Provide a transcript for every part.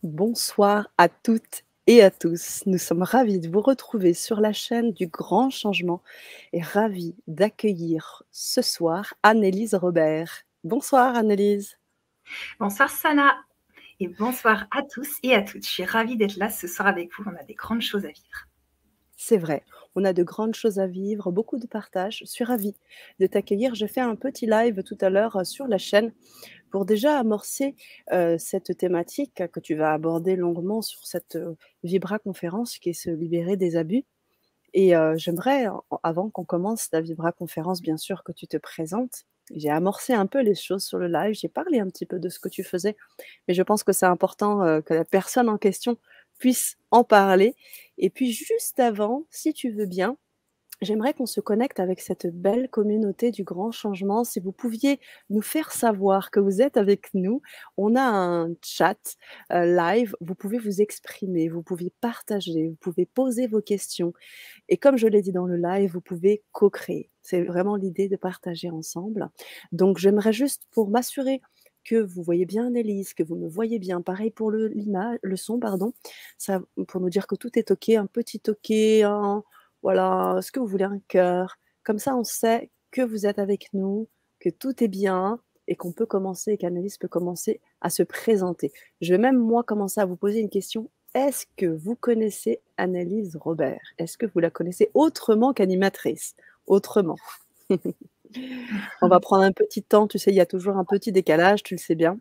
Bonsoir à toutes et à tous. Nous sommes ravis de vous retrouver sur la chaîne du Grand Changement et ravis d'accueillir ce soir Annelise Robert. Bonsoir Annelise. Bonsoir Sana et bonsoir à tous et à toutes. Je suis ravie d'être là ce soir avec vous. On a des grandes choses à vivre. C'est vrai, on a de grandes choses à vivre, beaucoup de partage. Je suis ravie de t'accueillir. Je fais un petit live tout à l'heure sur la chaîne pour déjà amorcer cette thématique que tu vas aborder longuement sur cette Vibra conférence qui est se libérer des abus. Et j'aimerais, avant qu'on commence la Vibra conférence, bien sûr, que tu te présentes. J'ai amorcé un peu les choses sur le live, j'ai parlé un petit peu de ce que tu faisais, mais je pense que c'est important que la personne en question puisse en parler. Et puis juste avant, si tu veux bien, j'aimerais qu'on se connecte avec cette belle communauté du grand changement. Si vous pouviez nous faire savoir que vous êtes avec nous, on a un chat live, vous pouvez vous exprimer, vous pouvez partager, vous pouvez poser vos questions. Et comme je l'ai dit dans le live, vous pouvez co-créer. C'est vraiment l'idée de partager ensemble. Donc j'aimerais juste pour m'assurer que vous voyez bien Annelise, que vous me voyez bien. Pareil pour le son, pardon. Ça, pour nous dire que tout est OK, un petit OK, voilà, ce que vous voulez, un cœur. Comme ça, on sait que vous êtes avec nous, que tout est bien et qu'on peut commencer, et qu'Annelise peut commencer à se présenter. Je vais même, moi, commencer à vous poser une question. Est-ce que vous connaissez Annelise Robert? Est-ce que vous la connaissez autrement qu'animatrice? Autrement. On va prendre un petit temps, tu sais, il y a toujours un petit décalage, tu le sais bien.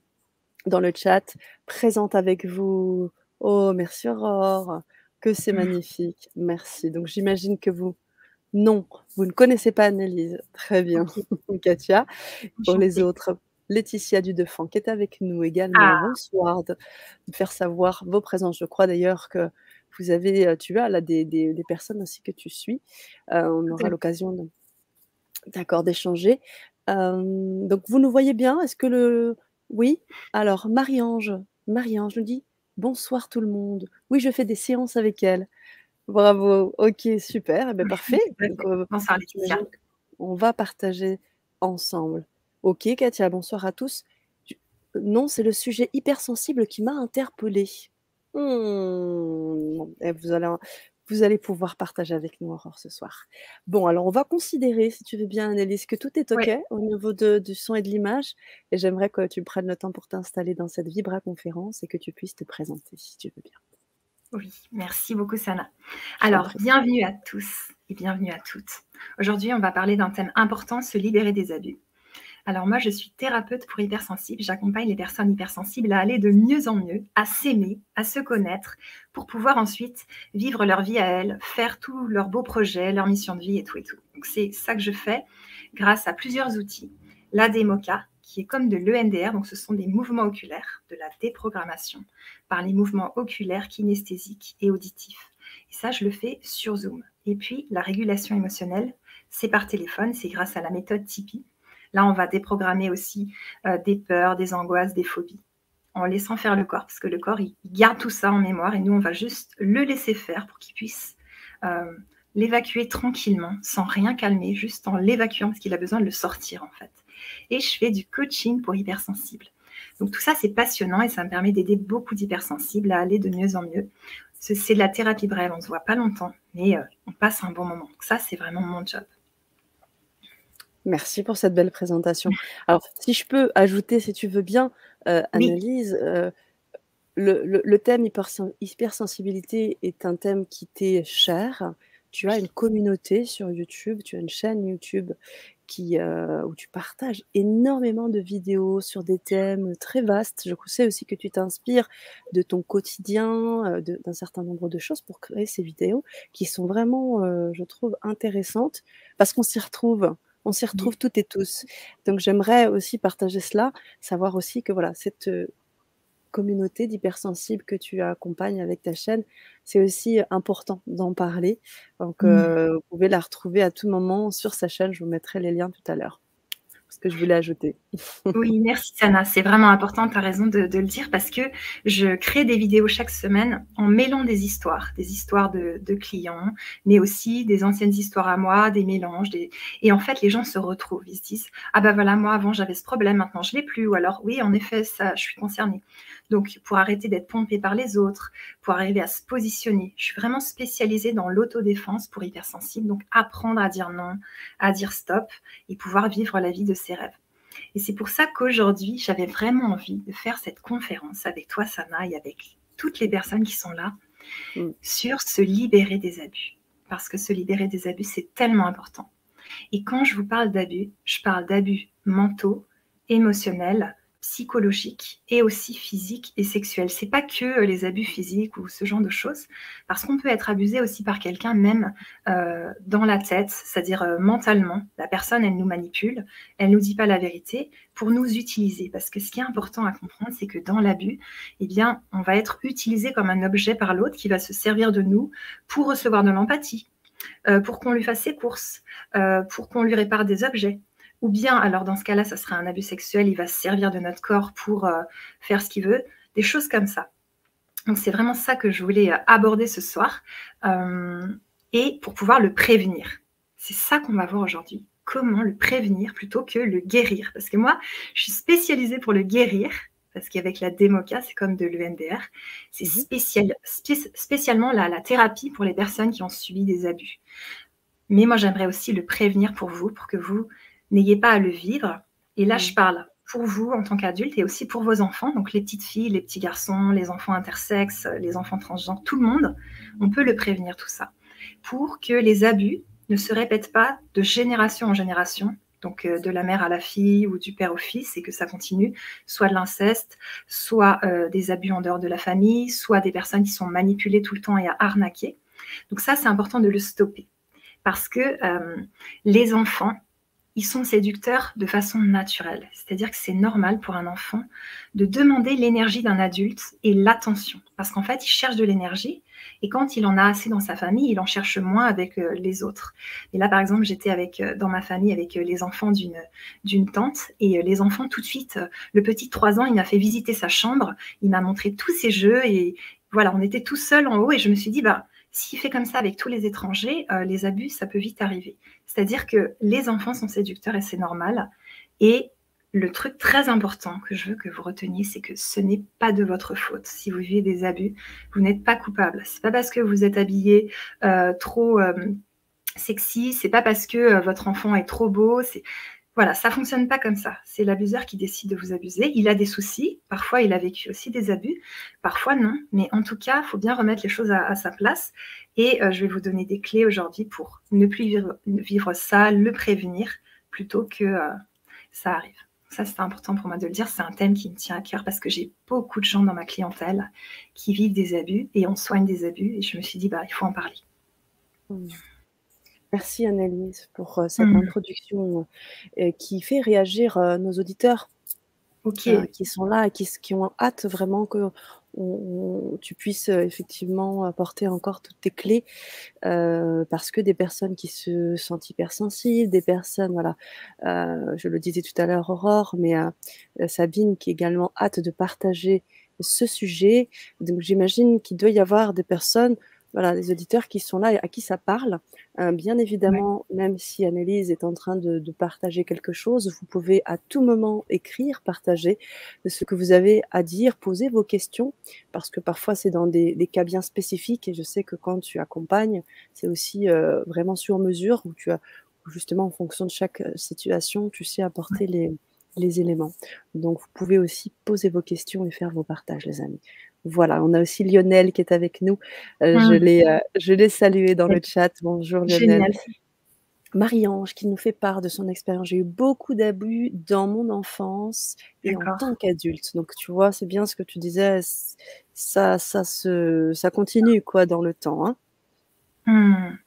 Dans le chat, présente avec vous. Oh, merci Aurore, que c'est magnifique. Merci. Donc j'imagine que vous, non, vous ne connaissez pas Annelise. Très bien, Ok, Katia. Pour les enchantée. autres, Laetitia Dudefant qui est avec nous également. Ah Bonsoir, de me faire savoir vos présences. Je crois d'ailleurs que vous avez, tu as là des personnes aussi que tu suis. On tout aura à fait. l'occasion d'accord, d'échanger. Donc vous nous voyez bien? Est-ce que le oui? Alors Marie-Ange nous dit: «Bonsoir tout le monde. Oui, je fais des séances avec elle». Bravo, OK, super, et beh, parfait. Tout à Donc, fait. Bonsoir j'imagine Laetitia. qu'on va partager ensemble. OK, Katia, bonsoir à tous. Tu non, c'est le sujet hypersensible qui m'a interpellée. Et vous allez pouvoir partager avec nous, Aurore, ce soir. Bon, alors on va considérer, si tu veux bien, Annelise, que tout est OK Oui, au niveau du son et de l'image, et j'aimerais que tu prennes le temps pour t'installer dans cette Vibra conférence et que tu puisses te présenter, si tu veux bien. oui, merci beaucoup Sana. Je t'en Alors, prie. bienvenue à tous et bienvenue à toutes. Aujourd'hui, on va parler d'un thème important, se libérer des abus. Alors moi, je suis thérapeute pour hypersensibles. J'accompagne les personnes hypersensibles à aller de mieux en mieux, à s'aimer, à se connaître, pour pouvoir ensuite vivre leur vie à elles, faire tous leurs beaux projets, leur mission de vie et tout et tout. Donc c'est ça que je fais grâce à plusieurs outils. L'ADMOCA, qui est comme de l'EMDR, donc ce sont des mouvements oculaires, de la déprogrammation par les mouvements oculaires, kinesthésiques et auditifs. Et ça, je le fais sur Zoom. Et puis, la régulation émotionnelle, c'est par téléphone, c'est grâce à la méthode Tipeee. Là, on va déprogrammer aussi des peurs, des angoisses, des phobies, en laissant faire le corps, parce que le corps, il garde tout ça en mémoire, et nous, on va juste le laisser faire pour qu'il puisse l'évacuer tranquillement, sans rien calmer, juste en l'évacuant, parce qu'il a besoin de le sortir, en fait. Et je fais du coaching pour hypersensibles. Donc tout ça, c'est passionnant, et ça me permet d'aider beaucoup d'hypersensibles à aller de mieux en mieux. C'est de la thérapie brève, on ne se voit pas longtemps, mais on passe un bon moment. Donc ça, c'est vraiment mon job. Merci pour cette belle présentation. Alors, si je peux ajouter, si tu veux bien, Oui, Annelise, le thème hypersensibilité est un thème qui t'est cher. Tu as une communauté sur YouTube, tu as une chaîne YouTube où tu partages énormément de vidéos sur des thèmes très vastes. Je sais aussi que tu t'inspires de ton quotidien, d'un certain nombre de choses pour créer ces vidéos qui sont vraiment, je trouve intéressantes parce qu'on s'y retrouve. On s'y retrouve oui. toutes et tous. Donc j'aimerais aussi partager cela, savoir aussi que voilà, cette, communauté d'hypersensibles que tu accompagnes avec ta chaîne, c'est aussi important d'en parler. Donc, Mmh. vous pouvez la retrouver à tout moment sur sa chaîne. Je vous mettrai les liens tout à l'heure. ce que je voulais ajouter. Oui, merci Sana, c'est vraiment important, tu as raison de le dire parce que je crée des vidéos chaque semaine en mêlant des histoires de clients, mais aussi des anciennes histoires à moi, des mélanges, et en fait les gens se retrouvent, ils se disent: «Ah bah voilà, moi avant j'avais ce problème, maintenant je l'ai plus» ou alors: «Oui en effet, ça je suis concernée». Donc pour arrêter d'être pompé par les autres, pour arriver à se positionner, je suis vraiment spécialisée dans l'autodéfense pour hypersensibles, donc apprendre à dire non, à dire stop et pouvoir vivre la vie de ses rêves. Et c'est pour ça qu'aujourd'hui, j'avais vraiment envie de faire cette conférence avec toi, Sana, et avec toutes les personnes qui sont là, Mmh. sur se libérer des abus. Parce que se libérer des abus, c'est tellement important. Et quand je vous parle d'abus, je parle d'abus mentaux, émotionnels, psychologiques et aussi physiques et sexuels. C'est pas que les abus physiques ou ce genre de choses, parce qu'on peut être abusé aussi par quelqu'un même dans la tête, c'est-à-dire mentalement. La personne, elle nous manipule, elle nous dit pas la vérité pour nous utiliser. Parce que ce qui est important à comprendre, c'est que dans l'abus, eh bien, on va être utilisé comme un objet par l'autre qui va se servir de nous pour recevoir de l'empathie, pour qu'on lui fasse ses courses, pour qu'on lui répare des objets. Ou bien, alors dans ce cas-là, ça sera un abus sexuel, il va se servir de notre corps pour faire ce qu'il veut, des choses comme ça. Donc c'est vraiment ça que je voulais aborder ce soir, et pour pouvoir le prévenir. C'est ça qu'on va voir aujourd'hui. Comment le prévenir plutôt que le guérir. Parce que moi, je suis spécialisée pour le guérir, parce qu'avec la DEMOCA, c'est comme de l'EMDR, c'est spécialement la thérapie pour les personnes qui ont subi des abus. Mais moi, j'aimerais aussi le prévenir pour vous, pour que vous n'ayez pas à le vivre. Et là, je parle pour vous en tant qu'adulte et aussi pour vos enfants, donc les petites filles, les petits garçons, les enfants intersexes, les enfants transgenres, tout le monde, on peut le prévenir tout ça, pour que les abus ne se répètent pas de génération en génération, donc de la mère à la fille ou du père au fils, et que ça continue, soit de l'inceste, soit des abus en dehors de la famille, soit des personnes qui sont manipulées tout le temps et arnaquées. Donc ça, c'est important de le stopper. Parce que les enfants, ils sont séducteurs de façon naturelle. C'est-à-dire que c'est normal pour un enfant de demander l'énergie d'un adulte et l'attention. Parce qu'en fait, il cherche de l'énergie et quand il en a assez dans sa famille, il en cherche moins avec les autres. Et là, par exemple, j'étais dans ma famille avec les enfants d'une tante et les enfants, tout de suite, le petit de 3 ans, il m'a fait visiter sa chambre, il m'a montré tous ses jeux et voilà, on était tous seuls en haut et je me suis dit, bah, s'il fait comme ça avec tous les étrangers, les abus, ça peut vite arriver. C'est-à-dire que les enfants sont séducteurs et c'est normal. Et le truc très important que je veux que vous reteniez, c'est que ce n'est pas de votre faute. Si vous vivez des abus, vous n'êtes pas coupable. C'est pas parce que vous êtes habillé trop sexy, c'est pas parce que votre enfant est trop beau. Voilà, ça fonctionne pas comme ça. C'est l'abuseur qui décide de vous abuser. Il a des soucis. Parfois, il a vécu aussi des abus. Parfois, non. Mais en tout cas, il faut bien remettre les choses à sa place. Et je vais vous donner des clés aujourd'hui pour ne plus vivre ça, le prévenir, plutôt que ça arrive. Ça, c'est important pour moi de le dire. C'est un thème qui me tient à cœur parce que j'ai beaucoup de gens dans ma clientèle qui vivent des abus et on soigne des abus. Et je me suis dit, bah, il faut en parler. Merci Annelise pour cette introduction qui fait réagir nos auditeurs qui sont là et qui ont hâte vraiment que tu puisses effectivement apporter encore toutes tes clés parce que des personnes qui se sentent hypersensibles, des personnes, voilà, je le disais tout à l'heure Aurore, mais Sabine qui également hâte de partager ce sujet. Donc j'imagine qu'il doit y avoir des personnes, voilà, des auditeurs qui sont là et à qui ça parle. Bien évidemment, même si Annelise est en train de partager quelque chose, vous pouvez à tout moment écrire, partager ce que vous avez à dire, poser vos questions, parce que parfois c'est dans des cas bien spécifiques et je sais que quand tu accompagnes, c'est aussi vraiment sur mesure où justement en fonction de chaque situation, tu sais apporter les éléments. Donc vous pouvez aussi poser vos questions et faire vos partages, les amis. Voilà, on a aussi Lionel qui est avec nous. Je l'ai salué dans le chat. Bonjour Lionel. Génial. Marie-Ange qui nous fait part de son expérience. J'ai eu beaucoup d'abus dans mon enfance et en tant qu'adulte. Donc tu vois, c'est bien ce que tu disais, ça continue quoi dans le temps. Hein.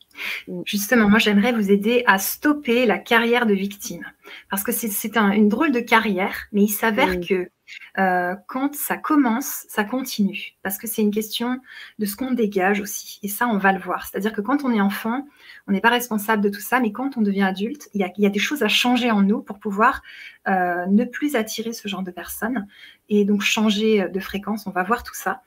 Justement, moi j'aimerais vous aider à stopper la carrière de victime. Parce que c'est une drôle de carrière, mais il s'avère que Quand ça commence, ça continue. Parce que c'est une question de ce qu'on dégage aussi. Et ça, on va le voir. C'est-à-dire que quand on est enfant, on n'est pas responsable de tout ça, mais quand on devient adulte, il y a des choses à changer en nous pour pouvoir ne plus attirer ce genre de personnes et donc changer de fréquence. On va voir tout ça.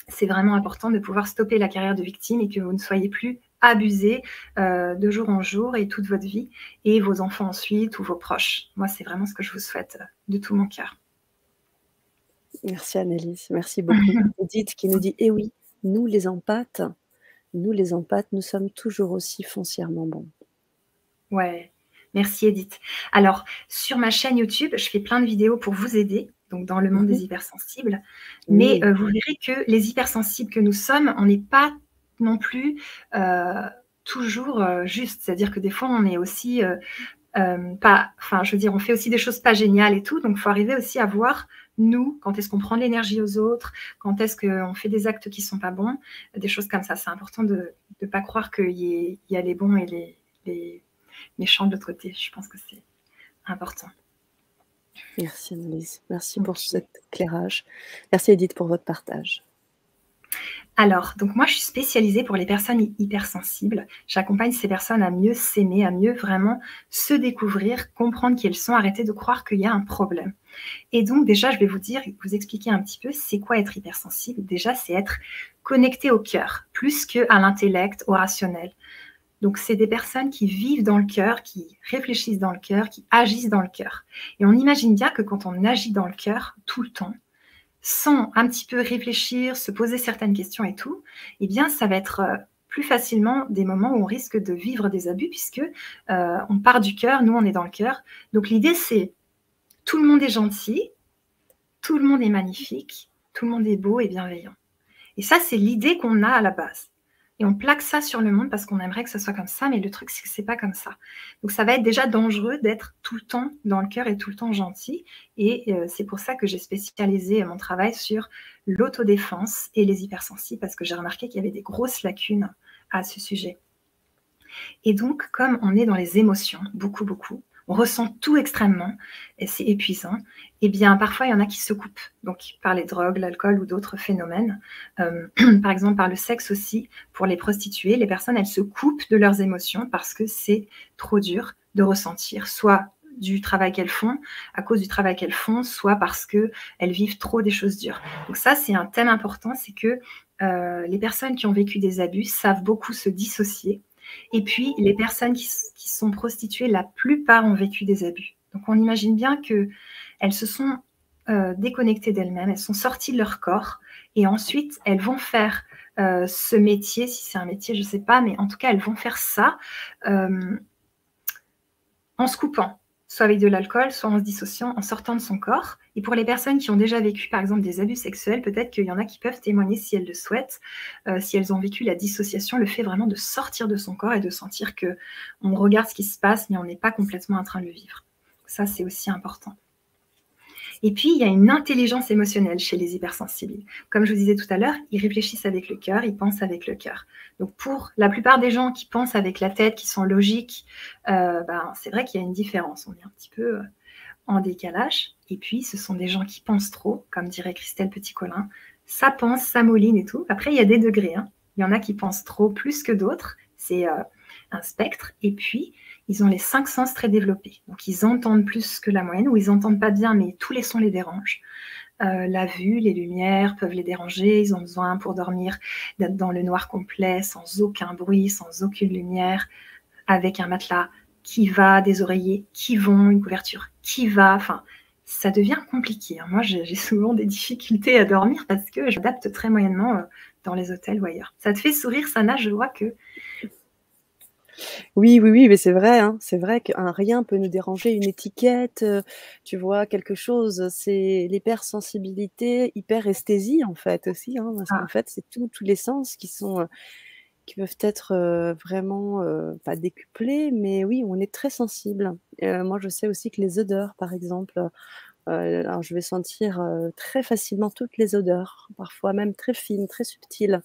C'est vraiment important de pouvoir stopper la carrière de victime et que vous ne soyez plus abusé de jour en jour et toute votre vie, et vos enfants ensuite ou vos proches. Moi, c'est vraiment ce que je vous souhaite de tout mon cœur. Merci Annelise, merci beaucoup. Edith qui nous dit: «Eh oui, nous les empathes, nous sommes toujours aussi foncièrement bons». Ouais, merci Edith. Alors, sur ma chaîne YouTube, je fais plein de vidéos pour vous aider, donc dans le monde Mmh. des hypersensibles. Mais Oui, vous verrez que les hypersensibles que nous sommes, on n'est pas non plus toujours juste. C'est-à-dire que des fois, on est aussi pas, enfin, je veux dire, on fait aussi des choses pas géniales et tout. Donc, il faut arriver aussi à voir, nous, quand est-ce qu'on prend de l'énergie aux autres, quand est-ce qu'on fait des actes qui sont pas bons, des choses comme ça. C'est important de ne pas croire qu'il y a les bons et les méchants de l'autre côté. Je pense que c'est important. merci Annelise, merci pour Ok. cet éclairage. Merci Edith pour votre partage. Alors, donc moi, je suis spécialisée pour les personnes hypersensibles. J'accompagne ces personnes à mieux s'aimer, à mieux vraiment se découvrir, comprendre qui elles sont, arrêter de croire qu'il y a un problème. Et donc, déjà, je vais vous expliquer un petit peu c'est quoi être hypersensible. Déjà, c'est être connecté au cœur, plus qu'à l'intellect, au rationnel. Donc, c'est des personnes qui vivent dans le cœur, qui réfléchissent dans le cœur, qui agissent dans le cœur. Et on imagine bien que quand on agit dans le cœur tout le temps, sans un petit peu réfléchir, se poser certaines questions et tout, eh bien, ça va être plus facilement des moments où on risque de vivre des abus puisque on part du cœur, nous, on est dans le cœur. Donc, l'idée, c'est tout le monde est gentil, tout le monde est magnifique, tout le monde est beau et bienveillant. Et ça, c'est l'idée qu'on a à la base. Et on plaque ça sur le monde parce qu'on aimerait que ce soit comme ça, mais le truc, c'est que c'est pas comme ça. Donc, ça va être déjà dangereux d'être tout le temps dans le cœur et tout le temps gentil. Et c'est pour ça que j'ai spécialisé mon travail sur l'autodéfense et les hypersensibles, parce que j'ai remarqué qu'il y avait des grosses lacunes à ce sujet. Et donc, comme on est dans les émotions, beaucoup, beaucoup, on ressent tout extrêmement, et c'est épuisant, et bien parfois il y en a qui se coupent, donc par les drogues, l'alcool ou d'autres phénomènes. Par exemple, par le sexe aussi, pour les prostituées, les personnes, elles se coupent de leurs émotions parce que c'est trop dur de ressentir, soit du travail qu'elles font, à cause du travail qu'elles font, soit parce qu'elles vivent trop des choses dures. Donc ça, c'est un thème important, c'est que les personnes qui ont vécu des abus savent beaucoup se dissocier. Et puis, les personnes qui sont prostituées, la plupart ont vécu des abus. Donc, on imagine bien qu'elles se sont déconnectées d'elles-mêmes, elles sont sorties de leur corps, et ensuite, elles vont faire ce métier, si c'est un métier, je ne sais pas, mais en tout cas, elles vont faire ça en se coupant, soit avec de l'alcool, soit en se dissociant, en sortant de son corps. Et pour les personnes qui ont déjà vécu, par exemple, des abus sexuels, peut-être qu'il y en a qui peuvent témoigner si elles le souhaitent, si elles ont vécu la dissociation, le fait vraiment de sortir de son corps et de sentir qu'on regarde ce qui se passe, mais on n'est pas complètement en train de le vivre. Ça, c'est aussi important. Et puis, il y a une intelligence émotionnelle chez les hypersensibles. Comme je vous disais tout à l'heure, ils réfléchissent avec le cœur, ils pensent avec le cœur. Donc, pour la plupart des gens qui pensent avec la tête, qui sont logiques, c'est vrai qu'il y a une différence. On est un petit peu en décalage. Et puis, ce sont des gens qui pensent trop, comme dirait Christelle Petit-Colin. Ça pense, ça mouline et tout. Après, il y a des degrés. Il y en a qui pensent trop plus que d'autres. C'est un spectre. Et puis, ils ont les 5 sens très développés. Donc, ils entendent plus que la moyenne, ou ils n'entendent pas bien, mais tous les sons les dérangent. La vue, les lumières peuvent les déranger. Ils ont besoin, pour dormir, d'être dans le noir complet, sans aucun bruit, sans aucune lumière, avec un matelas qui va, des oreillers qui vont, une couverture qui va. Enfin, ça devient compliqué. Moi, j'ai souvent des difficultés à dormir parce que je m'adapte très moyennement dans les hôtels ou ailleurs. Ça te fait sourire, Sana? Je vois que... Oui, oui, oui, mais c'est vrai, hein, c'est vrai qu'un rien peut nous déranger, une étiquette, tu vois? Quelque chose, c'est l'hypersensibilité, hyperesthésie, en fait, aussi, hein, parce qu'en Ah, fait, c'est tous les sens qui peuvent être, vraiment, pas décuplés, mais oui, on est très sensible. Moi, je sais aussi que les odeurs, par exemple, alors je vais sentir, très facilement toutes les odeurs, parfois même très fines, très subtiles.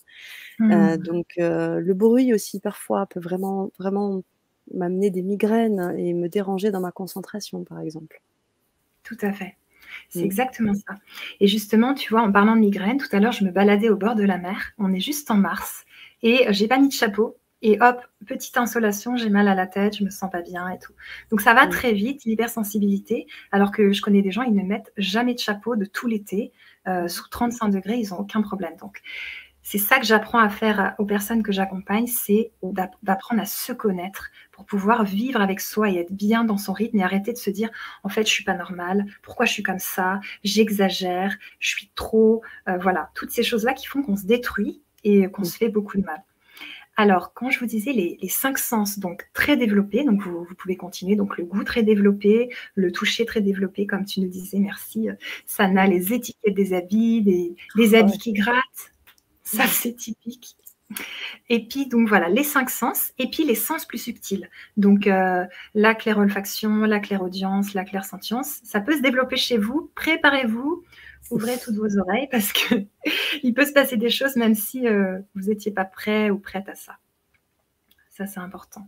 Le bruit aussi parfois peut vraiment vraiment m'amener des migraines et me déranger dans ma concentration, par exemple. tout à fait. C'est Mmh. exactement ça. Et justement, tu vois, en parlant de migraine, tout à l'heure, je me baladais au bord de la mer. On est juste en mars et j'ai pas mis de chapeau. Et hop, petite insolation, j'ai mal à la tête, je me sens pas bien et tout. Donc ça va Mmh. très vite, l'hypersensibilité, alors que je connais des gens, ils ne mettent jamais de chapeau de tout l'été. Mmh. Sous 35 degrés, ils ont aucun problème. Donc c'est ça que j'apprends à faire aux personnes que j'accompagne, c'est Mmh. d'apprendre à se connaître pour pouvoir vivre avec soi et être bien dans son rythme et arrêter de se dire en fait je suis pas normale, pourquoi je suis comme ça, j'exagère, je suis trop, voilà, toutes ces choses-là qui font qu'on se détruit et qu'on Mmh. se fait beaucoup de mal. Alors, quand je vous disais les 5 sens, donc très développés, donc vous pouvez continuer, donc le goût très développé, le toucher très développé, comme tu nous disais, merci, Sana, Mmh. les étiquettes des habits, des habits Ouais. qui grattent, ça Mmh. c'est typique. Et puis donc voilà, les 5 sens et puis les sens plus subtils. Donc la clairolfaction, la clairaudience, la clairsentience, ça peut se développer chez vous. Préparez-vous, ouvrez toutes vos oreilles parce que il peut se passer des choses même si, vous étiez pas prêt ou prête à ça. Ça, c'est important.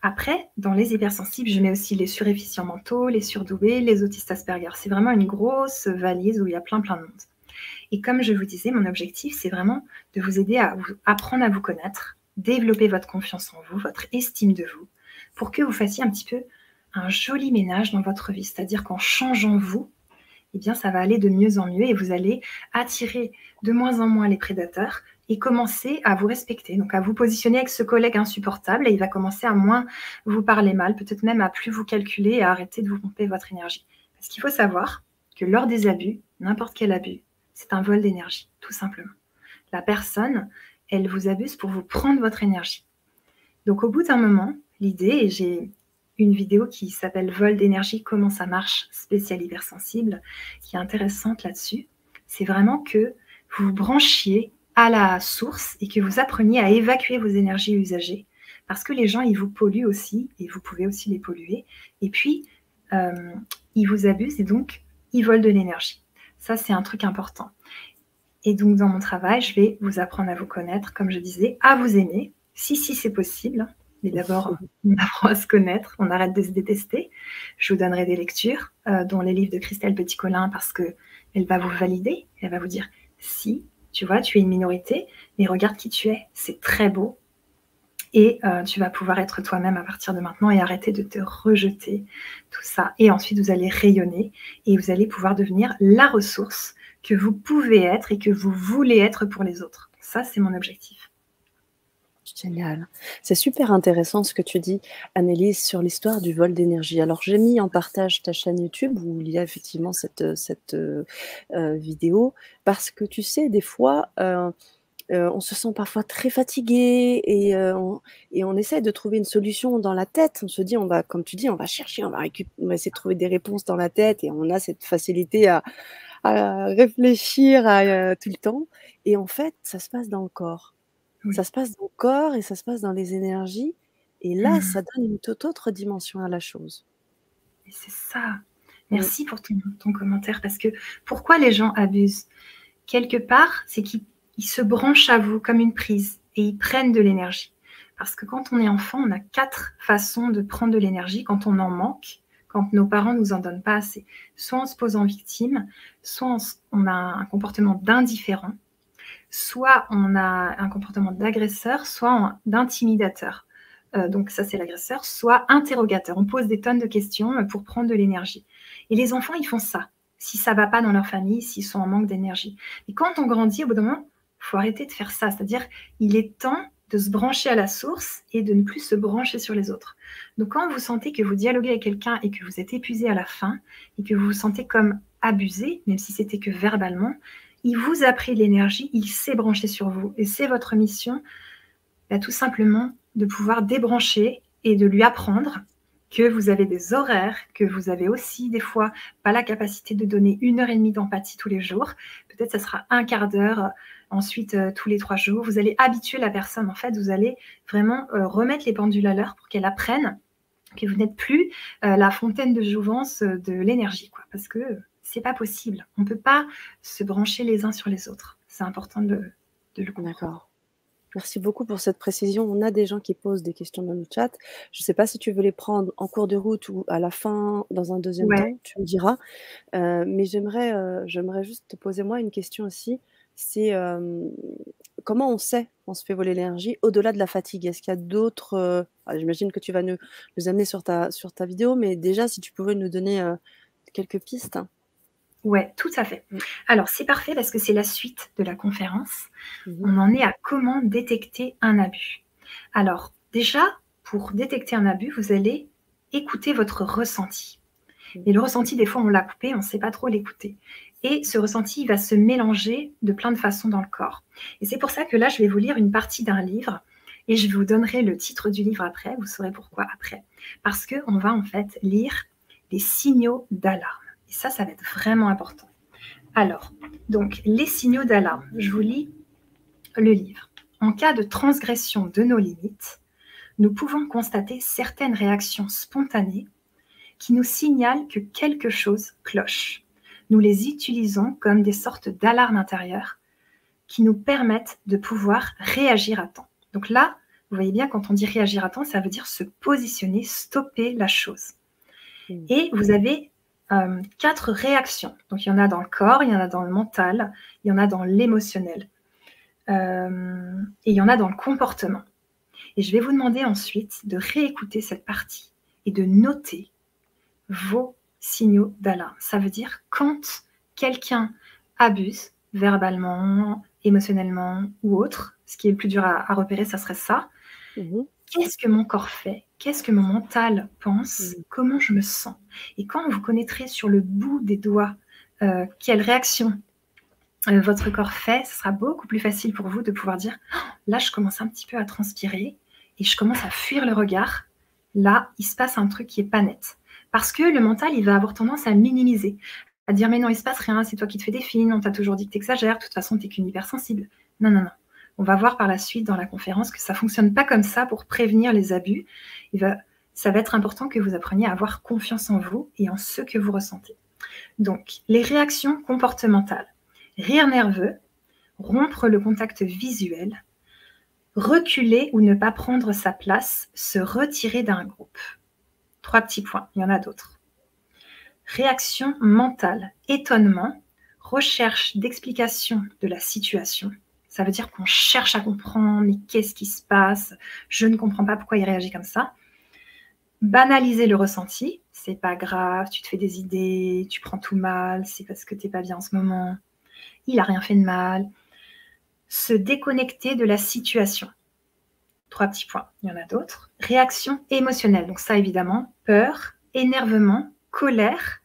Après, dans les hypersensibles, je mets aussi les surefficients mentaux, les surdoués, les autistes Asperger. C'est vraiment une grosse valise où il y a plein, plein de monde. Et comme je vous disais, mon objectif, c'est vraiment de vous aider à apprendre à vous connaître, développer votre confiance en vous, votre estime de vous, pour que vous fassiez un petit peu un joli ménage dans votre vie. C'est-à-dire qu'en changeant vous, eh bien, ça va aller de mieux en mieux et vous allez attirer de moins en moins les prédateurs et commencer à vous respecter. Donc, à vous positionner avec ce collègue insupportable et il va commencer à moins vous parler mal, peut-être même à plus vous calculer et à arrêter de vous pomper votre énergie. Parce qu'il faut savoir que lors des abus, n'importe quel abus, c'est un vol d'énergie, tout simplement. La personne, elle vous abuse pour vous prendre votre énergie. Donc, au bout d'un moment, l'idée, et j'ai une vidéo qui s'appelle Vol d'énergie, comment ça marche, spécial hypersensible, qui est intéressante là-dessus, c'est vraiment que vous vous branchiez à la source et que vous appreniez à évacuer vos énergies usagées. Parce que les gens, ils vous polluent aussi, et vous pouvez aussi les polluer. Et puis, euh, ils vous abusent et donc, ils volent de l'énergie. Ça, c'est un truc important. Et donc, dans mon travail, je vais vous apprendre à vous connaître, comme je disais, à vous aimer, si c'est possible. Mais d'abord, on apprend à se connaître, on arrête de se détester. Je vous donnerai des lectures, dont les livres de Christelle Petit-Colin, parce qu'elle va vous valider. Elle va vous dire, si, tu vois, tu es une minorité, mais regarde qui tu es, c'est très beau. Et tu vas pouvoir être toi-même à partir de maintenant et arrêter de te rejeter, tout ça. Et ensuite, vous allez rayonner et vous allez pouvoir devenir la ressource que vous pouvez être et que vous voulez être pour les autres. Ça, c'est mon objectif. Génial. C'est super intéressant ce que tu dis, Annelise, sur l'histoire du vol d'énergie. Alors, j'ai mis en partage ta chaîne YouTube où il y a effectivement cette vidéo parce que tu sais, des fois, on se sent parfois très fatigué et on essaie de trouver une solution dans la tête. On se dit, on va, comme tu dis, on va chercher, on va essayer de trouver des réponses dans la tête et on a cette facilité à réfléchir tout le temps. Et en fait, ça se passe dans le corps. Ça Oui. se passe dans le corps et ça se passe dans les énergies. Et là, Mmh. ça donne une toute autre dimension à la chose. Et c'est ça. Mmh. Merci pour ton commentaire parce que pourquoi les gens abusent? Quelque part, c'est qu'ils se branchent à vous comme une prise et ils prennent de l'énergie. Parce que quand on est enfant, on a 4 façons de prendre de l'énergie quand on en manque, quand nos parents nous en donnent pas assez. Soit on se pose en victime, soit on a un comportement d'indifférent, soit on a un comportement d'agresseur, soit d'intimidateur. Donc ça, c'est l'agresseur, soit interrogateur. On pose des tonnes de questions pour prendre de l'énergie. Et les enfants, ils font ça. Si ça va pas dans leur famille, s'ils sont en manque d'énergie. Et quand on grandit, au bout d'un moment, il faut arrêter de faire ça. C'est-à-dire, il est temps de se brancher à la source et de ne plus se brancher sur les autres. Donc quand vous sentez que vous dialoguez avec quelqu'un et que vous êtes épuisé à la fin et que vous vous sentez comme abusé, même si c'était que verbalement, il vous a pris de l'énergie, il s'est branché sur vous. Et c'est votre mission, tout simplement, de pouvoir débrancher et de lui apprendre que vous avez des horaires, que vous avez aussi des fois pas la capacité de donner 1 heure et demie d'empathie tous les jours. Peut-être ça sera un quart d'heure, ensuite tous les 3 jours. Vous allez habituer la personne, en fait, vous allez vraiment remettre les pendules à l'heure pour qu'elle apprenne que vous n'êtes plus la fontaine de jouvence de l'énergie, quoi, parce que c'est pas possible. On peut pas se brancher les uns sur les autres. C'est important de le comprendre. D'accord. Merci beaucoup pour cette précision. On a des gens qui posent des questions dans le chat. Je ne sais pas si tu veux les prendre en cours de route ou à la fin, dans un deuxième Ouais, temps, tu me diras. Mais j'aimerais juste te poser moi une question aussi. C'est, comment on sait qu'on se fait voler l'énergie au-delà de la fatigue? Est-ce qu'il y a d'autres, j'imagine que tu vas nous amener sur ta vidéo, mais déjà si tu pouvais nous donner, quelques pistes? ouais, tout à fait. Mmh. Alors, c'est parfait parce que c'est la suite de la conférence. Mmh mh. On en est à comment détecter un abus. Alors, déjà, pour détecter un abus, vous allez écouter votre ressenti. Mmh. Et le ressenti, des fois, on l'a coupé, on ne sait pas trop l'écouter. Et ce ressenti, il va se mélanger de plein de façons dans le corps. Et c'est pour ça que là, je vais vous lire une partie d'un livre et je vous donnerai le titre du livre après, vous saurez pourquoi après. Parce qu'on va en fait lire les signaux d'alarme. Et ça va être vraiment important. Alors, donc, les signaux d'alarme. Je vous lis le livre. En cas de transgression de nos limites, nous pouvons constater certaines réactions spontanées qui nous signalent que quelque chose cloche. Nous les utilisons comme des sortes d'alarmes intérieures qui nous permettent de pouvoir réagir à temps. Donc là, vous voyez bien, quand on dit réagir à temps, ça veut dire se positionner, stopper la chose. Mmh. Et vous avez 4 réactions. Donc il y en a dans le corps, il y en a dans le mental, il y en a dans l'émotionnel. Et il y en a dans le comportement. Et je vais vous demander ensuite de réécouter cette partie et de noter vos signaux d'alarme. Ça veut dire quand quelqu'un abuse verbalement, émotionnellement ou autre, ce qui est le plus dur à repérer, ça serait ça. Mmh. Qu'est-ce que mon corps fait? Qu'est-ce que mon mental pense? Mmh. Comment je me sens? Et quand vous connaîtrez sur le bout des doigts quelle réaction votre corps fait, ce sera beaucoup plus facile pour vous de pouvoir dire oh, là, je commence un petit peu à transpirer et je commence à fuir le regard. Là, il se passe un truc qui n'est pas net. Parce que le mental, il va avoir tendance à minimiser, à dire mais non, il ne se passe rien, c'est toi qui te fais des films, on t'a toujours dit que tu exagères, de toute façon, tu n'es qu'une hypersensible. Non, non, non. On va voir par la suite dans la conférence que ça ne fonctionne pas comme ça pour prévenir les abus. Ça va être important que vous appreniez à avoir confiance en vous et en ce que vous ressentez. Donc, les réactions comportementales. Rire nerveux, rompre le contact visuel, reculer ou ne pas prendre sa place, se retirer d'un groupe. 3 petits points, il y en a d'autres. Réaction mentale, étonnement, recherche d'explication de la situation. Ça veut dire qu'on cherche à comprendre, mais qu'est-ce qui se passe? Je ne comprends pas pourquoi il réagit comme ça. Banaliser le ressenti, c'est pas grave, tu te fais des idées, tu prends tout mal, c'est parce que t'es pas bien en ce moment. Il n'a rien fait de mal. Se déconnecter de la situation. 3 petits points, il y en a d'autres. Réaction émotionnelle, donc ça évidemment, peur, énervement, colère,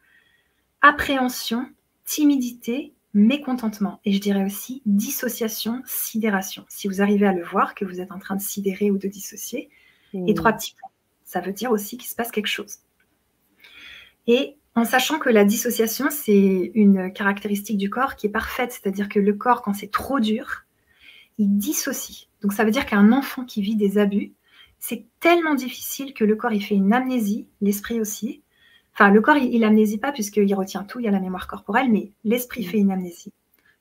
appréhension, timidité, mécontentement. Et je dirais aussi dissociation, sidération. Si vous arrivez à le voir, que vous êtes en train de sidérer ou de dissocier. Et 3 Mmh. petits points. Ça veut dire aussi qu'il se passe quelque chose. Et en sachant que la dissociation, c'est une caractéristique du corps qui est parfaite, c'est-à-dire que le corps, quand c'est trop dur, il dissocie. Donc ça veut dire qu'un enfant qui vit des abus, c'est tellement difficile que le corps, il fait une amnésie, l'esprit aussi. Enfin, le corps, il amnésie pas puisqu'il retient tout, il y a la mémoire corporelle, mais l'esprit Mmh. fait une amnésie.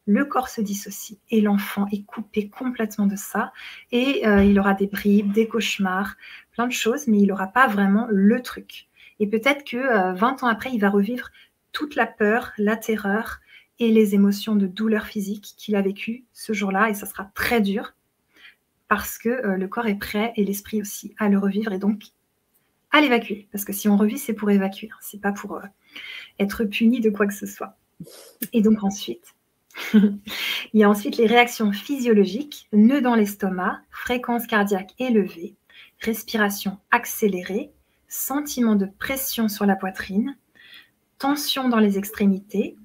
Le corps se dissocie et l'enfant est coupé complètement de ça et il aura des bribes, des cauchemars, plein de choses, mais il n'aura pas vraiment le truc. Et peut-être que 20 ans après, il va revivre toute la peur, la terreur et les émotions de douleur physique qu'il a vécues ce jour-là et ça sera très dur parce que le corps est prêt et l'esprit aussi à le revivre et donc à l'évacuer. Parce que si on revit, c'est pour évacuer, hein, c'est pas pour être puni de quoi que ce soit. Et donc ensuite, il y a ensuite les réactions physiologiques, nœud dans l'estomac, fréquence cardiaque élevée, respiration accélérée, sentiment de pression sur la poitrine, tension dans les extrémités,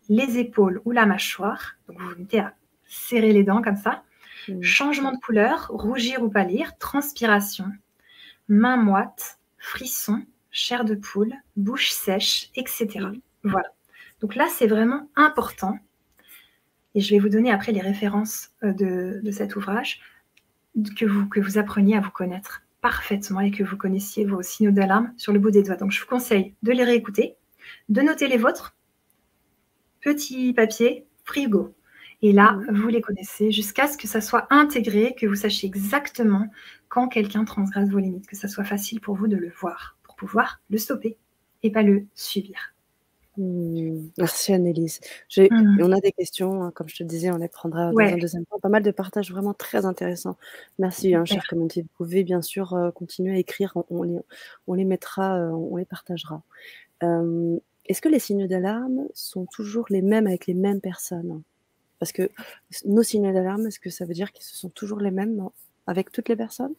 les épaules ou la mâchoire. Donc vous vous mettez à serrer les dents comme ça. Mmh. Changement de couleur, rougir ou pâlir, transpiration, mains moites, frissons, chair de poule, bouche sèche, etc. Mmh. Voilà. Donc là, c'est vraiment important. Et je vais vous donner après les références de cet ouvrage, que vous appreniez à vous connaître parfaitement et que vous connaissiez vos signaux d'alarme sur le bout des doigts. Donc je vous conseille de les réécouter, de noter les vôtres, petit papier, frigo. Et là, Mmh. vous les connaissez jusqu'à ce que ça soit intégré, que vous sachiez exactement quand quelqu'un transgresse vos limites, que ça soit facile pour vous de le voir, pour pouvoir le stopper et pas le subir. Merci Annelise. Mmh. On a des questions, hein, comme je te disais, on les prendra dans un Ouais, deuxième temps. Pas mal de partages vraiment très intéressants. Merci, hein, super. chère communauté. Vous pouvez bien sûr, continuer à écrire, on les mettra, on les partagera. Hem, Est-ce que les signaux d'alarme sont toujours les mêmes avec les mêmes personnes? Parce que nos signaux d'alarme, est-ce que ça veut dire qu'ils ce sont toujours les mêmes avec toutes les personnes?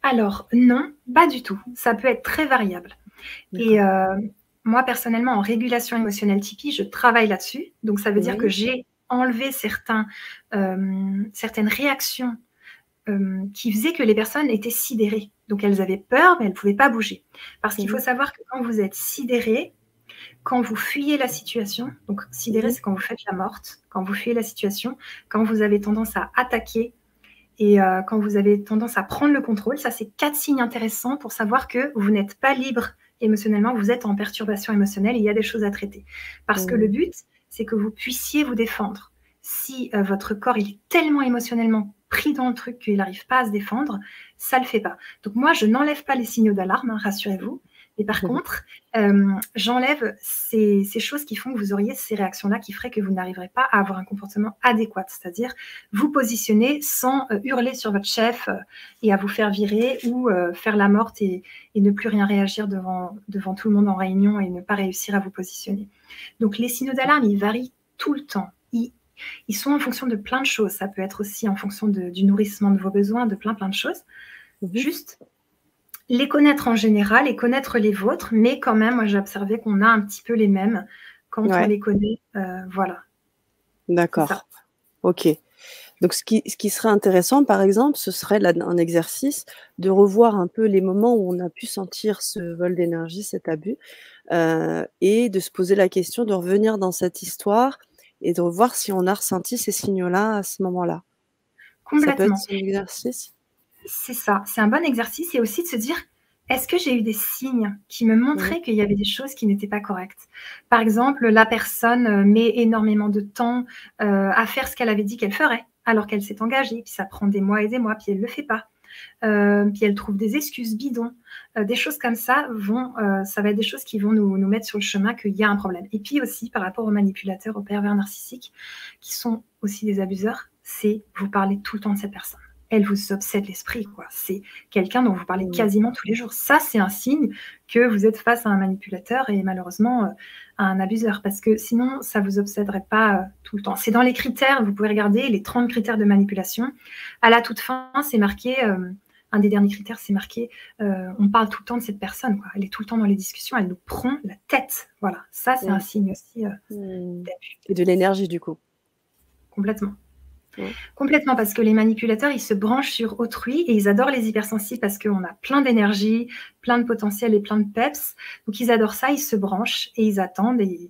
Alors non, pas du tout. Ça peut être très variable et D'accord. moi personnellement en régulation émotionnelle Tipeee, je travaille là-dessus. Donc ça veut dire que Oui. j'ai enlevé certaines réactions, qui faisaient que les personnes étaient sidérées. Donc elles avaient peur, mais elles ne pouvaient pas bouger. Parce qu'il faut Mmh. savoir que quand vous êtes sidéré, quand vous fuyez la situation, donc sidéré, Mmh. c'est quand vous faites la morte, quand vous fuyez la situation, quand vous avez tendance à attaquer et quand vous avez tendance à prendre le contrôle, ça, c'est 4 signes intéressants pour savoir que vous n'êtes pas libre émotionnellement, vous êtes en perturbation émotionnelle et il y a des choses à traiter. Parce que le Mmh. but, c'est que vous puissiez vous défendre. Si votre corps il est tellement émotionnellement pris dans le truc qu'il n'arrive pas à se défendre, ça ne le fait pas. Donc moi, je n'enlève pas les signaux d'alarme, hein, rassurez-vous. Mais par contre, j'enlève ces choses qui font que vous auriez ces réactions-là qui feraient que vous n'arriverez pas à avoir un comportement adéquat, c'est-à-dire vous positionner sans hurler sur votre chef et à vous faire virer ou faire la morte et ne plus rien réagir devant tout le monde en réunion et ne pas réussir à vous positionner. Donc les signaux d'alarme, ils varient tout le temps. Ils sont en fonction de plein de choses. Ça peut être aussi en fonction du nourrissement de vos besoins, de plein de choses. Mmh. Juste les connaître en général et connaître les vôtres, mais quand même, moi j'ai observé qu'on a un petit peu les mêmes quand on Ouais, les connaît. Voilà, c'est ça. d'accord. OK. Donc ce qui serait intéressant, par exemple, ce serait là un exercice de revoir un peu les moments où on a pu sentir ce vol d'énergie, cet abus, et de se poser la question de revenir dans cette histoire et de revoir si on a ressenti ces signaux-là à ce moment-là. Ça peut être Complètement. un exercice? C'est ça, c'est un bon exercice et aussi de se dire: «Est-ce que j'ai eu des signes qui me Mmh. montraient qu'il y avait des choses qui n'étaient pas correctes?» Par exemple, la personne, met énormément de temps, à faire ce qu'elle avait dit qu'elle ferait, alors qu'elle s'est engagée, puis ça prend des mois et des mois, puis elle le fait pas. Puis elle trouve des excuses bidons. Des choses comme ça ça va être des choses qui vont nous mettre sur le chemin qu'il y a un problème. Et puis aussi par rapport aux manipulateurs, aux pervers narcissiques, qui sont aussi des abuseurs, c'est vous parlez tout le temps de cette personne. Elle vous obsède l'esprit, quoi. C'est quelqu'un dont vous parlez Mmh. quasiment tous les jours. Ça, c'est un signe que vous êtes face à un manipulateur et malheureusement à un abuseur, parce que sinon, ça vous obséderait pas tout le temps. C'est dans les critères, vous pouvez regarder les 30 critères de manipulation. À la toute fin, c'est marqué, un des derniers critères, c'est marqué, on parle tout le temps de cette personne, quoi. Elle est tout le temps dans les discussions, elle nous prend la tête. Voilà, ça, c'est un Mmh. signe aussi Mmh. d'abus, Et de l'énergie du coup? complètement. Mmh. Complètement, parce que les manipulateurs, ils se branchent sur autrui et ils adorent les hypersensibles parce qu'on a plein d'énergie, plein de potentiel et plein de peps. Donc ils adorent ça, ils se branchent et ils attendent et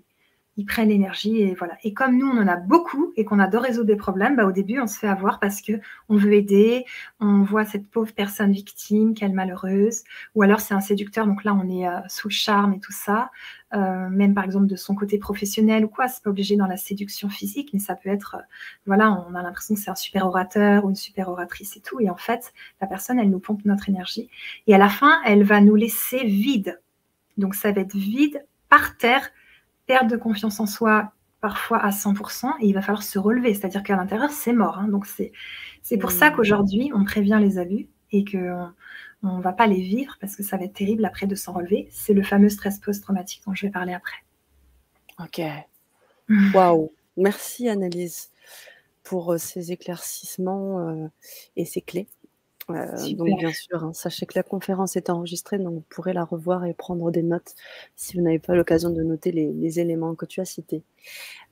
ils prennent l'énergie et voilà. Et comme nous, on en a beaucoup et qu'on adore résoudre des problèmes, bah, au début, on se fait avoir parce que on veut aider, on voit cette pauvre personne victime, quelle malheureuse, ou alors c'est un séducteur, donc là, on est sous le charme et tout ça. Même par exemple de son côté professionnel ou quoi, c'est pas obligé dans la séduction physique, mais ça peut être, voilà, on a l'impression que c'est un super orateur ou une super oratrice et tout. Et en fait, la personne, elle nous pompe notre énergie. Et à la fin, elle va nous laisser vide. Donc ça va être vide, par terre, perte de confiance en soi, parfois à 100%, et il va falloir se relever. C'est-à-dire qu'à l'intérieur, c'est mort, hein. Donc c'est pour ça Mmh. qu'aujourd'hui, on prévient les abus et qu'on ne va pas les vivre parce que ça va être terrible après de s'en relever. C'est le fameux stress post-traumatique dont je vais parler après. OK. Waouh! Merci Annelise pour, ces éclaircissements, et ces clés. Donc Super. bien sûr, hein, sachez que la conférence est enregistrée, donc vous pourrez la revoir et prendre des notes si vous n'avez pas l'occasion de noter les éléments que tu as cités.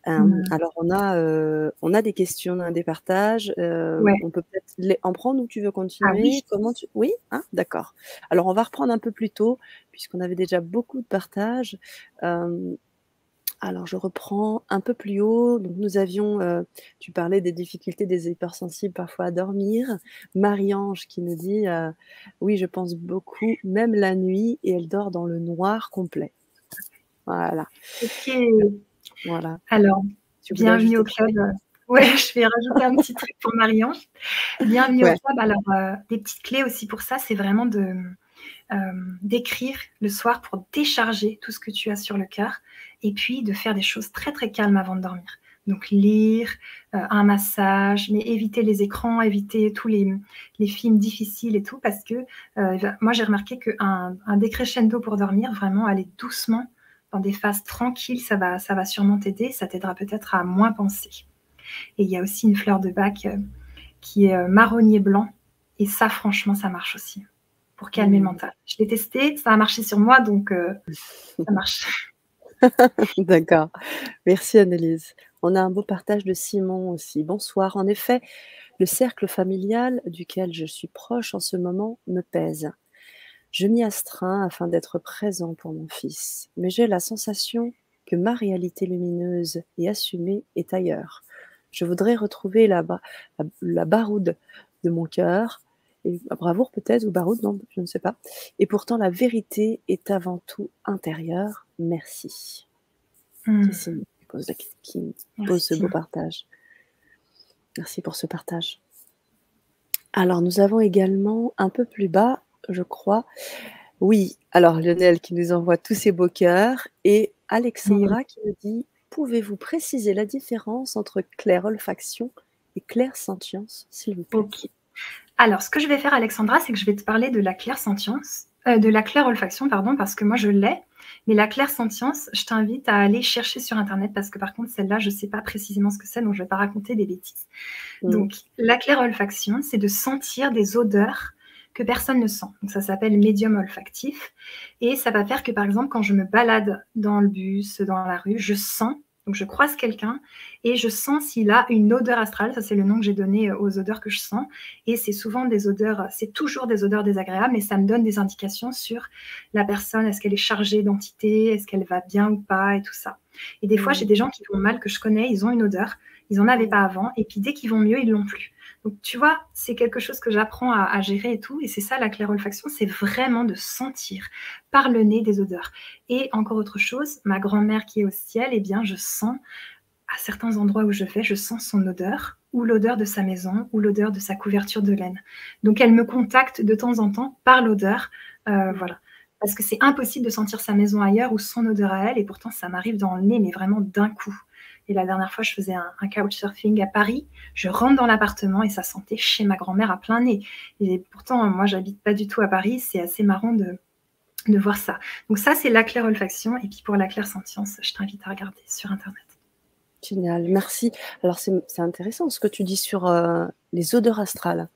Mmh. Alors on a des questions, on a des partages, Ouais. on peut peut-être les en prendre ou tu veux Ah oui. continuer? Comment tu oui? Ah d'accord. Alors on va reprendre un peu plus tôt puisqu'on avait déjà beaucoup de partages. Hem alors je reprends un peu plus haut, donc nous avions, tu parlais des difficultés des hypersensibles parfois à dormir. Marie-Ange qui nous dit, «Oui, je pense beaucoup, même la nuit et elle dort dans le noir complet». Voilà, OK. voilà. Alors, Tu voulais bienvenue ajouter au quelque club. chose? Ouais, je vais rajouter un petit truc pour Marie-Ange. Bienvenue au Ouais. club. Alors, des petites clés aussi pour ça, c'est vraiment d'écrire le soir pour décharger tout ce que tu as sur le cœur et puis de faire des choses très, très calmes avant de dormir. Donc lire, un massage, mais éviter les écrans, éviter tous les films difficiles et tout parce que, moi j'ai remarqué qu'un décrescendo pour dormir, vraiment aller doucement dans des phases tranquilles, ça va sûrement t'aider, ça t'aidera peut-être à moins penser. Et il y a aussi une fleur de bac, qui est, marronnier blanc et ça franchement ça marche aussi pour calmer le Mmh. mental. Je l'ai testé, ça a marché sur moi donc ça marche. D'accord. Merci Annelise. On a un beau partage de Simon aussi. Bonsoir. En effet, le cercle familial duquel je suis proche en ce moment me pèse. Je m'y astreins afin d'être présent pour mon fils, mais j'ai la sensation que ma réalité lumineuse et assumée est ailleurs. Je voudrais retrouver la baroude de mon cœur, et bravoure peut-être, ou baroude, non, je ne sais pas. Et pourtant, la vérité est avant tout intérieure. Merci. C'est Mmh. Simon qui pose Merci ce beau Simon. partage. Merci pour ce partage. Alors, nous avons également un peu plus bas, je crois, oui, alors Lionel qui nous envoie tous ses beaux cœurs et Oui. Alexandra qui nous dit: «Pouvez-vous préciser la différence entre clair-olfaction et clair-sentience, s'il vous plaît?» OK. Alors ce que je vais faire Alexandra, c'est que je vais te parler de la clair-sentience, de la clair-olfaction pardon, parce que moi je l'ai, mais la clair-sentience, je t'invite à aller chercher sur internet parce que par contre celle-là, je ne sais pas précisément ce que c'est, donc je ne vais pas raconter des bêtises. Mmh. Donc la clair-olfaction, c'est de sentir des odeurs que personne ne sent. Donc ça s'appelle médium olfactif et ça va faire que, par exemple, quand je me balade dans le bus, dans la rue, je sens, donc je croise quelqu'un et je sens s'il a une odeur astrale. Ça, c'est le nom que j'ai donné aux odeurs que je sens et c'est souvent des odeurs, c'est toujours des odeurs désagréables, mais ça me donne des indications sur la personne. Est-ce qu'elle est chargée d'entité? Est-ce qu'elle va bien ou pas? Et tout ça. Et des fois, j'ai Mmh. des gens qui vont mal, que je connais, ils ont une odeur, ils n'en avaient Mmh. pas avant, et puis dès qu'ils vont mieux, ils l'ont plus. Donc, tu vois, c'est quelque chose que j'apprends à gérer et tout, et c'est ça la clairolfaction, c'est vraiment de sentir par le nez des odeurs. Et encore autre chose, ma grand-mère qui est au ciel, eh bien, je sens à certains endroits où je vais, je sens son odeur, ou l'odeur de sa maison, ou l'odeur de sa couverture de laine. Donc, elle me contacte de temps en temps par l'odeur, voilà. Parce que c'est impossible de sentir sa maison ailleurs ou son odeur à elle, et pourtant ça m'arrive dans le nez, mais vraiment d'un coup. Et la dernière fois, je faisais un couchsurfing à Paris. Je rentre dans l'appartement et ça sentait chez ma grand-mère à plein nez. Et pourtant, moi, j'habite pas du tout à Paris. C'est assez marrant de voir ça. Donc ça, c'est la clairolfaction. Et puis pour la clairsentience, je t'invite à regarder sur Internet. Génial, merci. Alors c'est intéressant ce que tu dis sur, les odeurs astrales.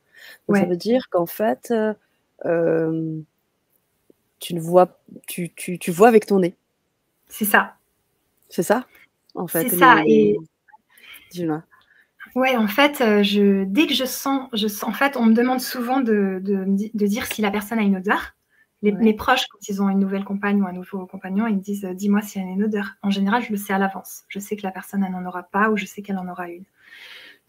Donc ça Ouais, veut dire qu'en fait, hem, tu ne vois tu vois avec ton nez, c'est ça. c'est ça? En C'est fait, ça. les Et dis-moi? ouais, en fait, dès que je sens en fait, on me demande souvent de dire si la personne a une odeur. Mes Ouais. proches, quand ils ont une nouvelle compagne ou un nouveau compagnon, ils me disent: «Dis-moi si elle a une odeur». En général, je le sais à l'avance. Je sais que la personne, elle n'en aura pas ou je sais qu'elle en aura une.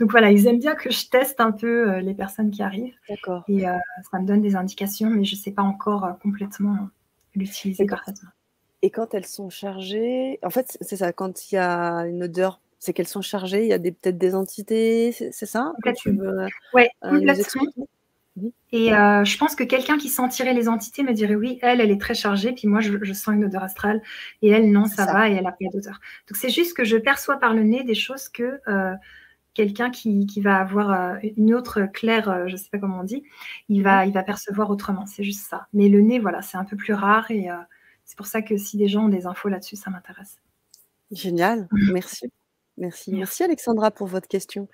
Donc voilà, ils aiment bien que je teste un peu, les personnes qui arrivent D'accord. et ça me donne des indications, mais je sais pas encore, complètement l'utiliser et quand parfaitement. Et quand elles sont chargées, en fait, c'est ça, quand il y a une odeur, c'est qu'elles sont chargées, il y a peut-être des entités, c'est ça que tu Complètement. veux, Ouais, nous complètement. expliquer? Mmh. Et je pense que quelqu'un qui sentirait les entités me dirait: «Oui, elle est très chargée», puis moi je sens une odeur astrale et elle non, C'est ça ça. va et elle a pas d'odeur. Donc c'est juste que je perçois par le nez des choses que, quelqu'un qui va avoir, une autre claire, je sais pas comment on dit, il Mmh. va il va percevoir autrement, c'est juste ça. Mais le nez, voilà, c'est un peu plus rare et c'est pour ça que si des gens ont des infos là-dessus, ça m'intéresse. Génial, merci. Merci. Merci. Merci Alexandra pour votre question.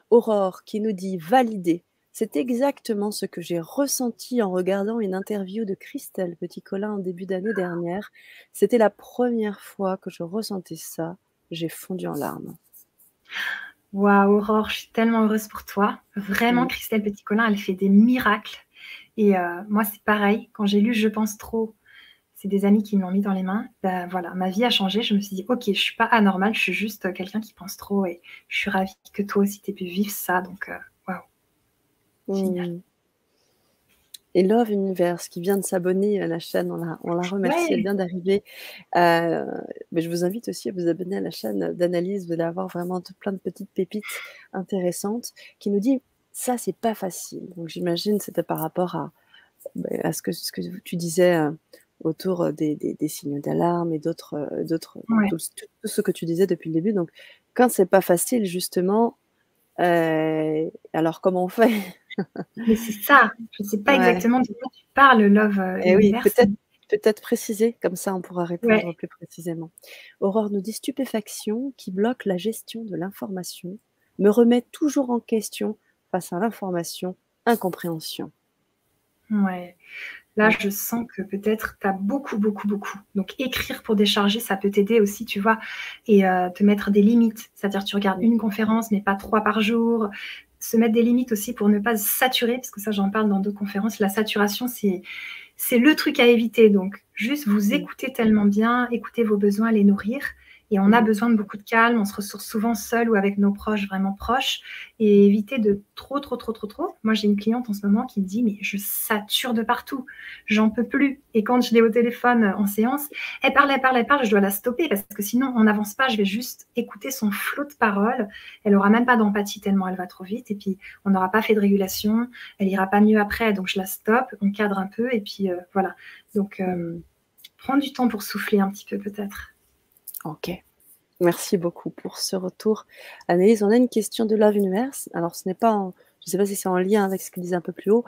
Aurore qui nous dit: «Validé. C'est exactement ce que j'ai ressenti en regardant une interview de Christelle Petit-Colin en début d'année dernière. C'était la première fois que je ressentais ça. J'ai fondu en larmes». Waouh, Aurore, je suis tellement heureuse pour toi. Vraiment, Mmh. Christelle Petit-Colin, elle fait des miracles et moi, c'est pareil. Quand j'ai lu «Je pense trop», c'est des amis qui me l'ont mis dans les mains. Bah, voilà, ma vie a changé. Je me suis dit: «OK, je suis pas anormale, je suis juste, quelqu'un qui pense trop» et je suis ravie que toi aussi tu aies pu vivre ça donc waouh, génial. Mmh. Et Love Universe qui vient de s'abonner à la chaîne, on la remercie, elle Ouais, vient d'arriver. Heu, mais je vous invite aussi à vous abonner à la chaîne d'Analyse, vous allez avoir vraiment plein de petites pépites intéressantes qui nous dit: «Ça, c'est pas facile». Donc j'imagine c'était par rapport à ce que tu disais, autour, des signaux d'alarme et d'autres ouais. tout ce que tu disais depuis le début. Donc quand c'est pas facile justement, alors comment on fait? Mais c'est ça, je ne sais pas Ouais. exactement de quoi tu parles, Love, Et oui, Universe. peut-être préciser, comme ça on pourra Ouais. répondre plus précisément. Aurore nous dit: «Stupéfaction qui bloque la gestion de l'information, me remet toujours en question face à l'information, incompréhension». Ouais. Là, Mmh. je sens que peut-être tu as beaucoup, beaucoup, beaucoup. Donc écrire pour décharger, ça peut t'aider aussi, tu vois? Et te mettre des limites. C'est-à-dire tu regardes Mmh. une conférence, mais pas 3 par jour. Se mettre des limites aussi pour ne pas se saturer, parce que ça, j'en parle dans d'autres conférences. La saturation, c'est le truc à éviter. Donc juste vous Mmh. écoutez tellement bien, écoutez vos besoins, les nourrir. Et on a Mmh. besoin de beaucoup de calme, on se ressource souvent seul ou avec nos proches, vraiment proches, et éviter de trop, trop, trop, trop, trop. Moi, j'ai une cliente en ce moment qui me dit, mais je sature de partout, j'en peux plus. Et quand je l'ai au téléphone en séance, elle parle, elle parle, elle parle, je dois la stopper parce que sinon on n'avance pas, je vais juste écouter son flot de paroles. Elle aura même pas d'empathie tellement elle va trop vite, et puis on n'aura pas fait de régulation, elle ira pas mieux après, donc je la stoppe, on cadre un peu, et puis voilà. Donc Mmh. prends du temps pour souffler un petit peu peut-être. OK. Merci beaucoup pour ce retour. Anaïs, on a une question de Love Universe. Alors ce n'est pas en je ne sais pas si c'est en lien avec ce qu'il disait un peu plus haut.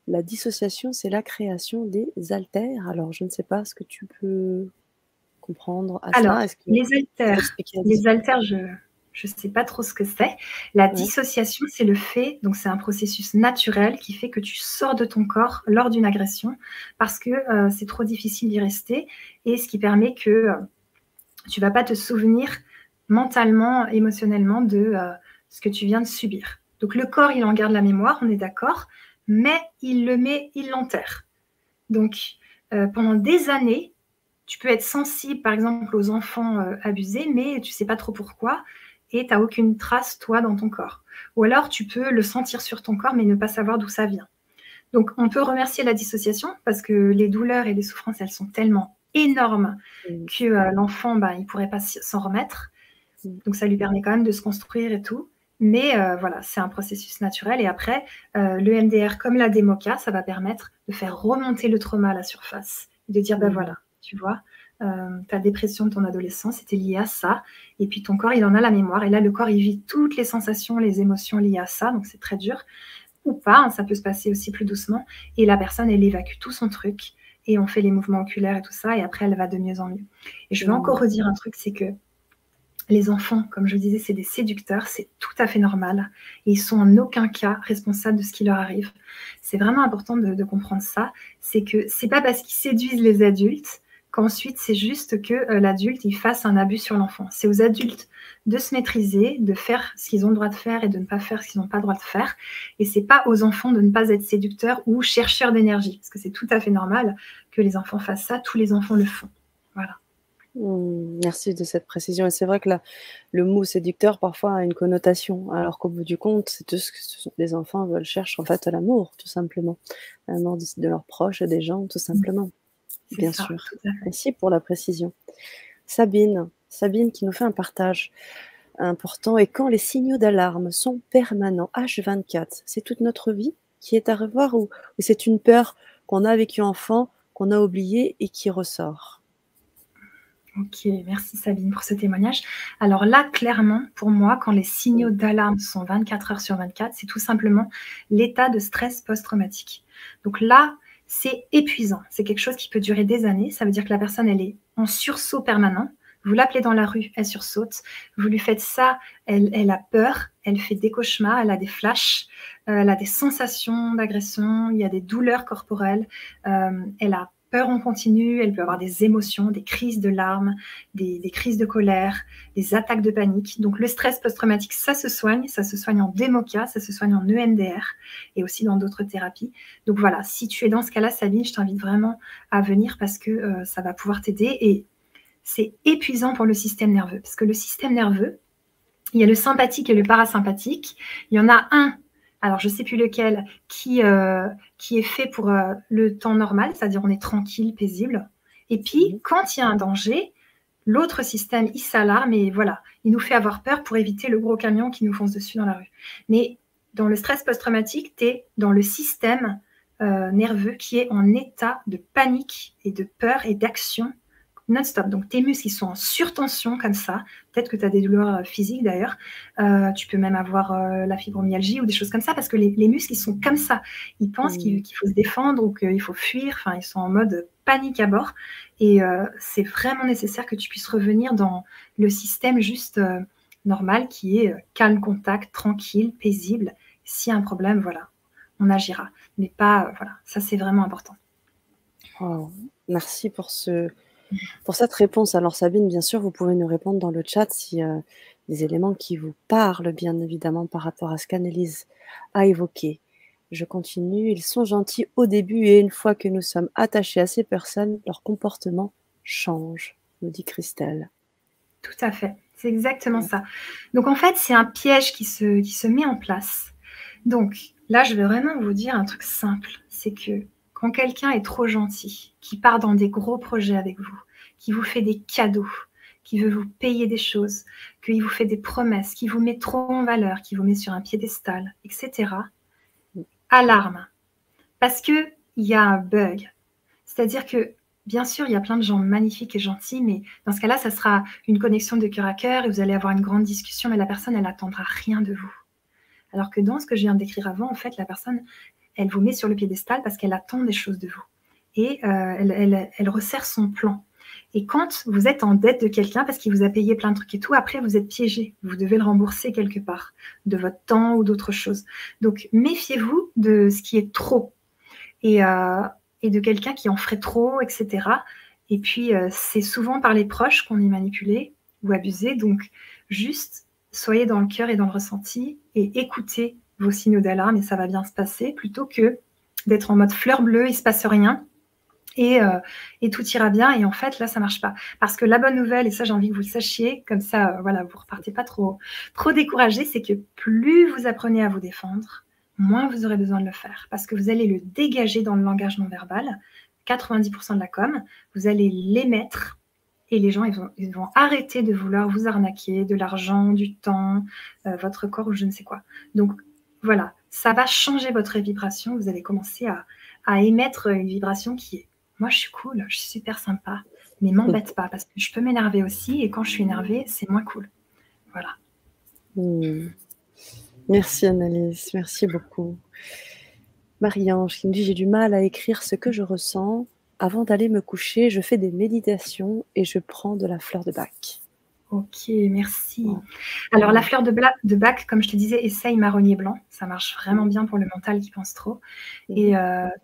La dissociation, c'est la création des haltères. Alors je ne sais pas ce que tu peux comprendre à Alors, ça? Est-ce que les tu peux haltères, expliquer la les dissociation? haltères, je sais pas trop ce que c'est. La Ouais. dissociation, c'est le fait, donc c'est un processus naturel qui fait que tu sors de ton corps lors d'une agression parce que, c'est trop difficile d'y rester, et ce qui permet que, tu vas pas te souvenir mentalement, émotionnellement de, ce que tu viens de subir. Donc le corps, il en garde la mémoire, on est d'accord, mais il l'enterre. Donc, pendant des années, tu peux être sensible, par exemple, aux enfants, abusés, mais tu sais pas trop pourquoi, et tu as aucune trace, toi, dans ton corps. Ou alors tu peux le sentir sur ton corps, mais ne pas savoir d'où ça vient. Donc on peut remercier la dissociation parce que les douleurs et les souffrances, elles sont tellement énormes Mmh. que, l'enfant, ben, il pourrait pas s'en remettre. Mmh. Donc ça lui permet quand même de se construire et tout. Mais voilà, c'est un processus naturel, et après, le MDR comme la DEMOCA, ça va permettre de faire remonter le trauma à la surface et de dire: «Ben Mmh. voilà, tu vois, ta dépression de ton adolescence, c'était lié à ça, et puis ton corps, il en a la mémoire, et là, le corps, il vit toutes les sensations, les émotions liées à ça, donc c'est très dur». Ou pas, hein, ça peut se passer aussi plus doucement, et la personne, elle évacue tout son truc, et on fait les mouvements oculaires et tout ça, et après elle va de mieux en mieux. Et je veux encore Mmh. redire un truc, c'est que les enfants, comme je disais, c'est des séducteurs, c'est tout à fait normal, et ils sont en aucun cas responsables de ce qui leur arrive. C'est vraiment important de comprendre ça, c'est que c'est pas parce qu'ils séduisent les adultes qu'ensuite c'est juste que, l'adulte, il fasse un abus sur l'enfant. C'est aux adultes de se maîtriser, de faire ce qu'ils ont le droit de faire et de ne pas faire ce qu'ils n'ont pas le droit de faire, et c'est pas aux enfants de ne pas être séducteurs ou chercheurs d'énergie, parce que c'est tout à fait normal que les enfants fassent ça, tous les enfants le font. Voilà. Mmh. Merci de cette précision et c'est vrai que le mot séducteur parfois a une connotation, alors qu'au bout du compte, c'est tout ce que les enfants veulent cherchent en fait l'amour, tout simplement. L'amour de leurs proches et des gens, tout Mmh. simplement, C'est bien ça, sûr. tout à fait. Merci pour la précision. Sabine qui nous fait un partage important: «Et quand les signaux d'alarme sont permanents, H24, c'est toute notre vie qui est à revoir ou c'est une peur qu'on a vécue enfant, qu'on a oubliée et qui ressort?» OK, merci Sabine pour ce témoignage. Alors là, clairement, pour moi, quand les signaux Mmh. d'alarme sont 24 heures sur 24, c'est tout simplement l'état de stress post-traumatique. Donc là, c'est épuisant. C'est quelque chose qui peut durer des années. Ça veut dire que la personne, elle est en sursaut permanent. Vous l'appelez dans la rue, elle sursaute. Vous lui faites ça, elle a peur, elle fait des cauchemars, elle a des flashs, elle a des sensations d'agression, il y a des douleurs corporelles, elle a peur en continu, elle peut avoir des émotions, des crises de larmes, des crises de colère, des attaques de panique. Donc le stress post-traumatique, ça se soigne en DEMOCA, ça se soigne en EMDR et aussi dans d'autres thérapies. Donc voilà, si tu es dans ce cas-là, Sabine, je t'invite vraiment à venir parce que ça va pouvoir t'aider, et c'est épuisant pour le système nerveux. Parce que le système nerveux, il y a le sympathique et le parasympathique. Il y en a un alors je ne sais plus lequel, qui est fait pour le temps normal, c'est-à-dire on est tranquille, paisible. Et puis, quand il y a un danger, l'autre système, il s'alarme et voilà, il nous fait avoir peur pour éviter le gros camion qui nous fonce dessus dans la rue. Mais dans le stress post-traumatique, tu es dans le système nerveux qui est en état de panique et de peur et d'action non-stop. Donc, tes muscles, ils sont en surtension comme ça. Peut-être que tu as des douleurs physiques d'ailleurs. Tu peux même avoir la fibromyalgie ou des choses comme ça parce que les muscles, ils sont comme ça. Ils pensent qu'il faut se défendre ou qu'il faut fuir. Enfin, ils sont en mode panique à bord. Et c'est vraiment nécessaire que tu puisses revenir dans le système juste normal qui est calme, contact, tranquille, paisible. S'il y a un problème, voilà, on agira. Mais pas, voilà, ça c'est vraiment important. Oh, merci pour cette réponse. Alors Sabine, bien sûr, vous pouvez nous répondre dans le chat si des éléments qui vous parlent, bien évidemment, par rapport à ce qu'Annelise a évoqué. Je continue. Ils sont gentils au début et une fois que nous sommes attachés à ces personnes, leur comportement change, nous dit Christelle. Tout à fait. C'est exactement ça. Donc, en fait, c'est un piège qui se met en place. Donc, là, je vais vraiment vous dire un truc simple. C'est que quand quelqu'un est trop gentil, qui part dans des gros projets avec vous, qui vous fait des cadeaux, qui veut vous payer des choses, qui vous fait des promesses, qui vous met trop en valeur, qui vous met sur un piédestal, etc., alarme. Parce qu'il y a un bug. C'est-à-dire que bien sûr, il y a plein de gens magnifiques et gentils, mais dans ce cas-là, ça sera une connexion de cœur à cœur et vous allez avoir une grande discussion, mais la personne, elle n'attendra rien de vous. Alors que dans ce que je viens de décrire avant, en fait, la personne, elle vous met sur le piédestal parce qu'elle attend des choses de vous. Et elle resserre son plan. Et quand vous êtes en dette de quelqu'un parce qu'il vous a payé plein de trucs et tout, après, vous êtes piégé. Vous devez le rembourser quelque part, de votre temps ou d'autres choses. Donc, méfiez-vous de ce qui est trop. Et de quelqu'un qui en ferait trop, etc. Et puis, c'est souvent par les proches qu'on est manipulé ou abusé. Donc, juste, soyez dans le cœur et dans le ressenti et écoutez vos signaux d'alarme et ça va bien se passer plutôt que d'être en mode fleur bleue, il ne se passe rien et tout ira bien. Et en fait, là, ça ne marche pas. Parce que la bonne nouvelle, et ça, j'ai envie que vous le sachiez, comme ça, voilà, vous ne repartez pas trop découragé, c'est que plus vous apprenez à vous défendre, moins vous aurez besoin de le faire parce que vous allez le dégager dans le langage non verbal, 90% de la com, vous allez l'émettre et les gens, ils vont arrêter de vouloir vous arnaquer de l'argent, du temps, votre corps ou je ne sais quoi. Donc, voilà, ça va changer votre vibration. Vous allez commencer à émettre une vibration qui est « moi, je suis cool, je suis super sympa, mais m'embête pas parce que je peux m'énerver aussi et quand je suis énervée, c'est moins cool. » Voilà. Merci Annelise, merci beaucoup. Marie-Ange qui me dit « J'ai du mal à écrire ce que je ressens. Avant d'aller me coucher, je fais des méditations et je prends de la fleur de Bach. » Ok, merci. Alors, la fleur de Bach, comme je te disais, essaye marronnier blanc. Ça marche vraiment bien pour le mental qui pense trop. Et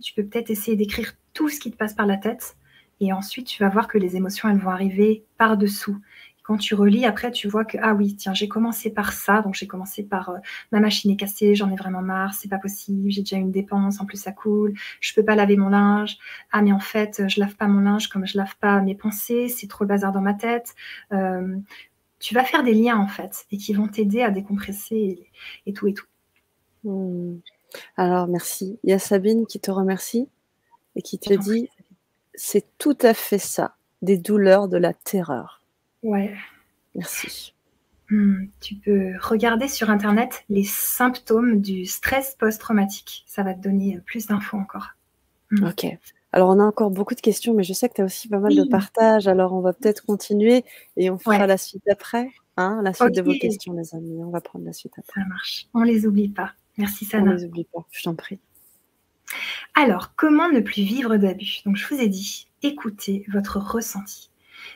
tu peux peut-être essayer d'écrire tout ce qui te passe par la tête. Et ensuite, tu vas voir que les émotions, elles vont arriver par-dessous. Quand tu relis, après, tu vois que, ah oui, tiens, j'ai commencé par ça. Donc, j'ai commencé par ma machine est cassée, j'en ai vraiment marre, c'est pas possible, j'ai déjà une dépense, en plus, ça coule, je peux pas laver mon linge. Ah, mais en fait, je lave pas mon linge comme je lave pas mes pensées, c'est trop le bazar dans ma tête. Tu vas faire des liens, en fait, et qui vont t'aider à décompresser et tout et tout. Alors, merci. Il y a Sabine qui te remercie et qui te dit « C'est tout à fait ça, des douleurs, de la terreur. » Ouais. Merci. Tu peux regarder sur Internet les symptômes du stress post-traumatique. Ça va te donner plus d'infos encore. Ok. Alors, on a encore beaucoup de questions, mais je sais que tu as aussi pas mal de partages. Alors, on va peut-être continuer et on fera la suite après. Hein, la suite de vos questions, les amis. On va prendre la suite après. Ça marche. On les oublie pas. Merci, Sana. On les oublie pas, je t'en prie. Alors, comment ne plus vivre d'abus? Donc, je vous ai dit, écoutez votre ressenti.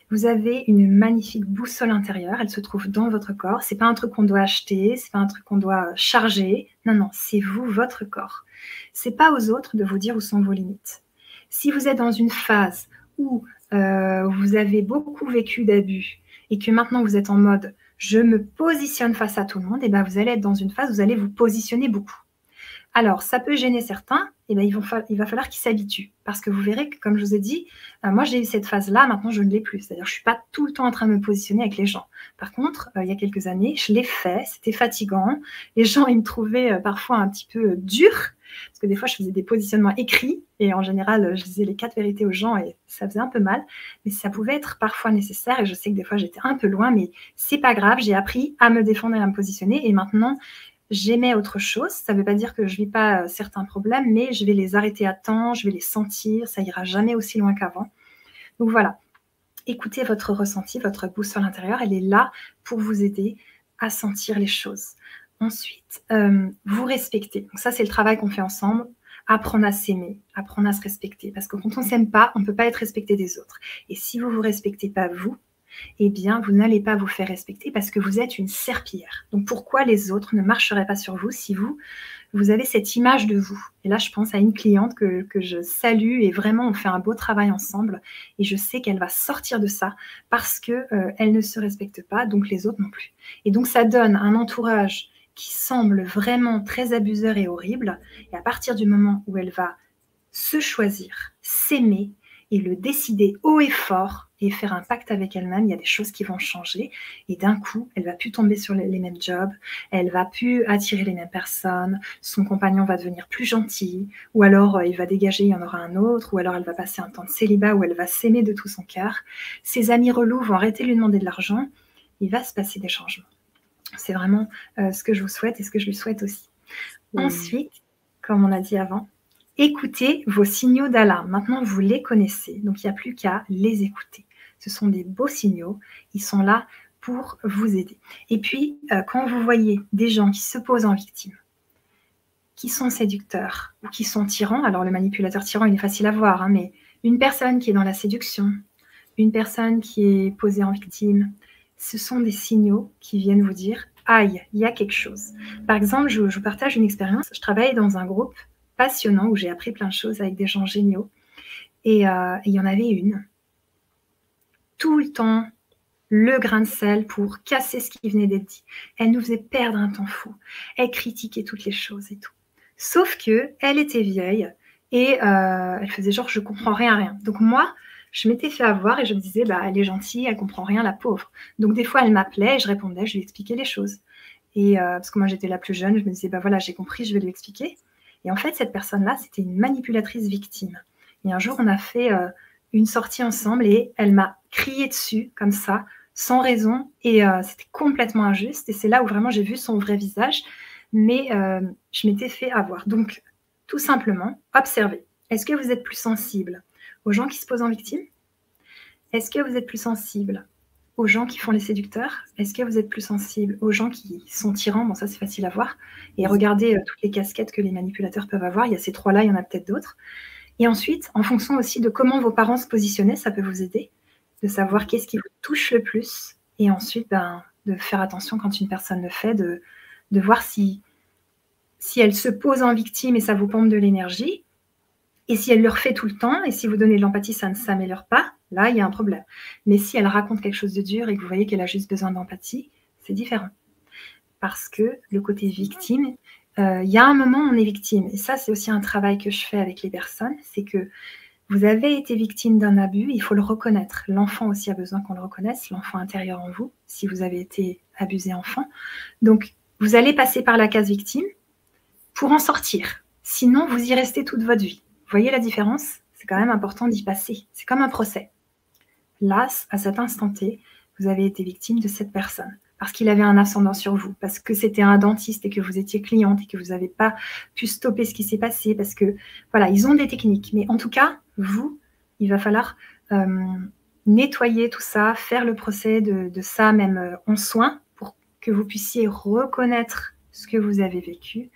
Vous avez une magnifique boussole intérieure, elle se trouve dans votre corps. C'est pas un truc qu'on doit acheter, c'est pas un truc qu'on doit charger. Non, non, c'est vous, votre corps. C'est pas aux autres de vous dire où sont vos limites. Si vous êtes dans une phase où vous avez beaucoup vécu d'abus et que maintenant vous êtes en mode je me positionne face à tout le monde, et ben vous allez être dans une phase où vous allez vous positionner beaucoup. Alors, ça peut gêner certains, et ben, il va falloir qu'ils s'habituent. Parce que vous verrez que, comme je vous ai dit, moi j'ai eu cette phase-là, maintenant je ne l'ai plus. C'est-à-dire que je ne suis pas tout le temps en train de me positionner avec les gens. Par contre, il y a quelques années, je l'ai fait, c'était fatigant. Les gens, ils me trouvaient parfois un petit peu dur, parce que des fois je faisais des positionnements écrits, et en général je disais les 4 vérités aux gens, et ça faisait un peu mal. Mais ça pouvait être parfois nécessaire, et je sais que des fois j'étais un peu loin, mais c'est pas grave, j'ai appris à me défendre et à me positionner, et maintenant j'aimais autre chose. Ça ne veut pas dire que je ne vis pas certains problèmes, mais je vais les arrêter à temps, je vais les sentir, ça ira jamais aussi loin qu'avant. Donc voilà, écoutez votre ressenti, votre boussole intérieure, elle est là pour vous aider à sentir les choses. Ensuite, vous respectez. Donc ça, c'est le travail qu'on fait ensemble. Apprendre à s'aimer, apprendre à se respecter. Parce que quand on ne s'aime pas, on ne peut pas être respecté des autres. Et si vous ne vous respectez pas vous, eh bien, vous n'allez pas vous faire respecter parce que vous êtes une serpillière. Donc, pourquoi les autres ne marcheraient pas sur vous si vous avez cette image de vous? Et là, je pense à une cliente que je salue et vraiment, on fait un beau travail ensemble. Et je sais qu'elle va sortir de ça parce qu'elle ne se respecte pas, donc les autres non plus. Et donc, ça donne un entourage qui semble vraiment très abuseur et horrible. Et à partir du moment où elle va se choisir, s'aimer et le décider haut et fort et faire un pacte avec elle-même, il y a des choses qui vont changer et d'un coup, elle va plus tomber sur les mêmes jobs, elle va plus attirer les mêmes personnes, son compagnon va devenir plus gentil ou alors il va dégager, il y en aura un autre ou alors elle va passer un temps de célibat où elle va s'aimer de tout son cœur. Ses amis relous vont arrêter de lui demander de l'argent, il va se passer des changements. C'est vraiment ce que je vous souhaite et ce que je lui souhaite aussi. Ensuite, comme on a dit avant, écoutez vos signaux d'alarme. Maintenant, vous les connaissez, donc il n'y a plus qu'à les écouter. Ce sont des beaux signaux, ils sont là pour vous aider. Et puis, quand vous voyez des gens qui se posent en victime, qui sont séducteurs ou qui sont tyrans, alors le manipulateur tyran, il est facile à voir, hein, mais une personne qui est dans la séduction, une personne qui est posée en victime, ce sont des signaux qui viennent vous dire « Aïe, il y a quelque chose ». Par exemple, je vous partage une expérience. Je travaille dans un groupe passionnant où j'ai appris plein de choses avec des gens géniaux. Et il y en avait une, tout le temps, le grain de sel pour casser ce qui venait d'être dit. Elle nous faisait perdre un temps fou. Elle critiquait toutes les choses et tout. Sauf qu'elle était vieille et elle faisait genre « je comprends rien ». Donc moi, je m'étais fait avoir et je me disais « bah, elle est gentille, elle comprend rien, la pauvre ». Donc des fois, elle m'appelait, je répondais, je lui expliquais les choses. Et parce que moi, j'étais la plus jeune, je me disais « bah voilà, j'ai compris, je vais lui expliquer ». Et en fait, cette personne-là, c'était une manipulatrice victime. Et un jour, on a fait une sortie ensemble et elle m'a crié dessus, comme ça, sans raison. Et c'était complètement injuste. Et c'est là où vraiment j'ai vu son vrai visage. Mais je m'étais fait avoir. Donc, tout simplement, observez. Est-ce que vous êtes plus sensible aux gens qui se posent en victime? Est-ce que vous êtes plus sensible aux gens qui font les séducteurs? Est-ce que vous êtes plus sensible aux gens qui sont tyrans? Bon, ça, c'est facile à voir. Et regardez toutes les casquettes que les manipulateurs peuvent avoir. Il y a ces trois-là, il y en a peut-être d'autres. Et ensuite, en fonction aussi de comment vos parents se positionnaient, ça peut vous aider, de savoir qu'est-ce qui vous touche le plus. Et ensuite, de faire attention quand une personne le fait, de voir si elle se pose en victime et ça vous pompe de l'énergie, et si elle le refait tout le temps, et si vous donnez de l'empathie, ça ne s'améliore pas, là, il y a un problème. Mais si elle raconte quelque chose de dur et que vous voyez qu'elle a juste besoin d'empathie, c'est différent. Parce que le côté victime, il y a un moment où on est victime. Et ça, c'est aussi un travail que je fais avec les personnes, c'est que vous avez été victime d'un abus, il faut le reconnaître. L'enfant aussi a besoin qu'on le reconnaisse, l'enfant intérieur en vous, si vous avez été abusé enfant. Donc, vous allez passer par la case victime pour en sortir. Sinon, vous y restez toute votre vie. Vous voyez la différence? C'est quand même important d'y passer. C'est comme un procès. Là, à cet instant T, vous avez été victime de cette personne parce qu'il avait un ascendant sur vous, parce que c'était un dentiste et que vous étiez cliente et que vous n'avez pas pu stopper ce qui s'est passé, parce que, voilà, ils ont des techniques. Mais en tout cas, vous, il va falloir nettoyer tout ça, faire le procès de ça même en soin pour que vous puissiez reconnaître ce que vous avez vécu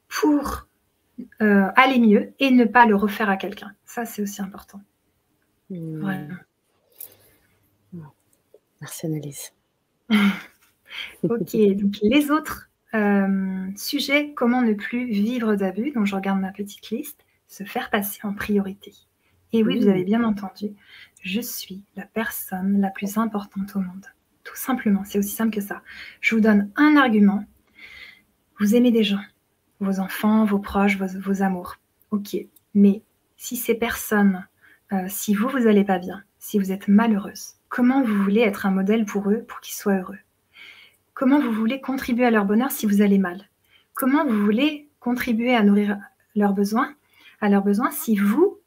pour aller mieux et ne pas le refaire à quelqu'un. Ça, c'est aussi important. Vraiment. Merci Annelise. Ok, donc les autres sujets, comment ne plus vivre d'abus, donc je regarde ma petite liste, se faire passer en priorité. Et oui, vous avez bien entendu, je suis la personne la plus importante au monde. Tout simplement, c'est aussi simple que ça. Je vous donne un argument. Vous aimez des gens, vos enfants, vos proches, vos amours. Ok, mais si ces personnes, si vous allez pas bien, si vous êtes malheureuse, comment vous voulez être un modèle pour eux, pour qu'ils soient heureux? Comment vous voulez contribuer à leur bonheur si vous allez mal? Comment vous voulez contribuer à nourrir leurs besoins, si vous,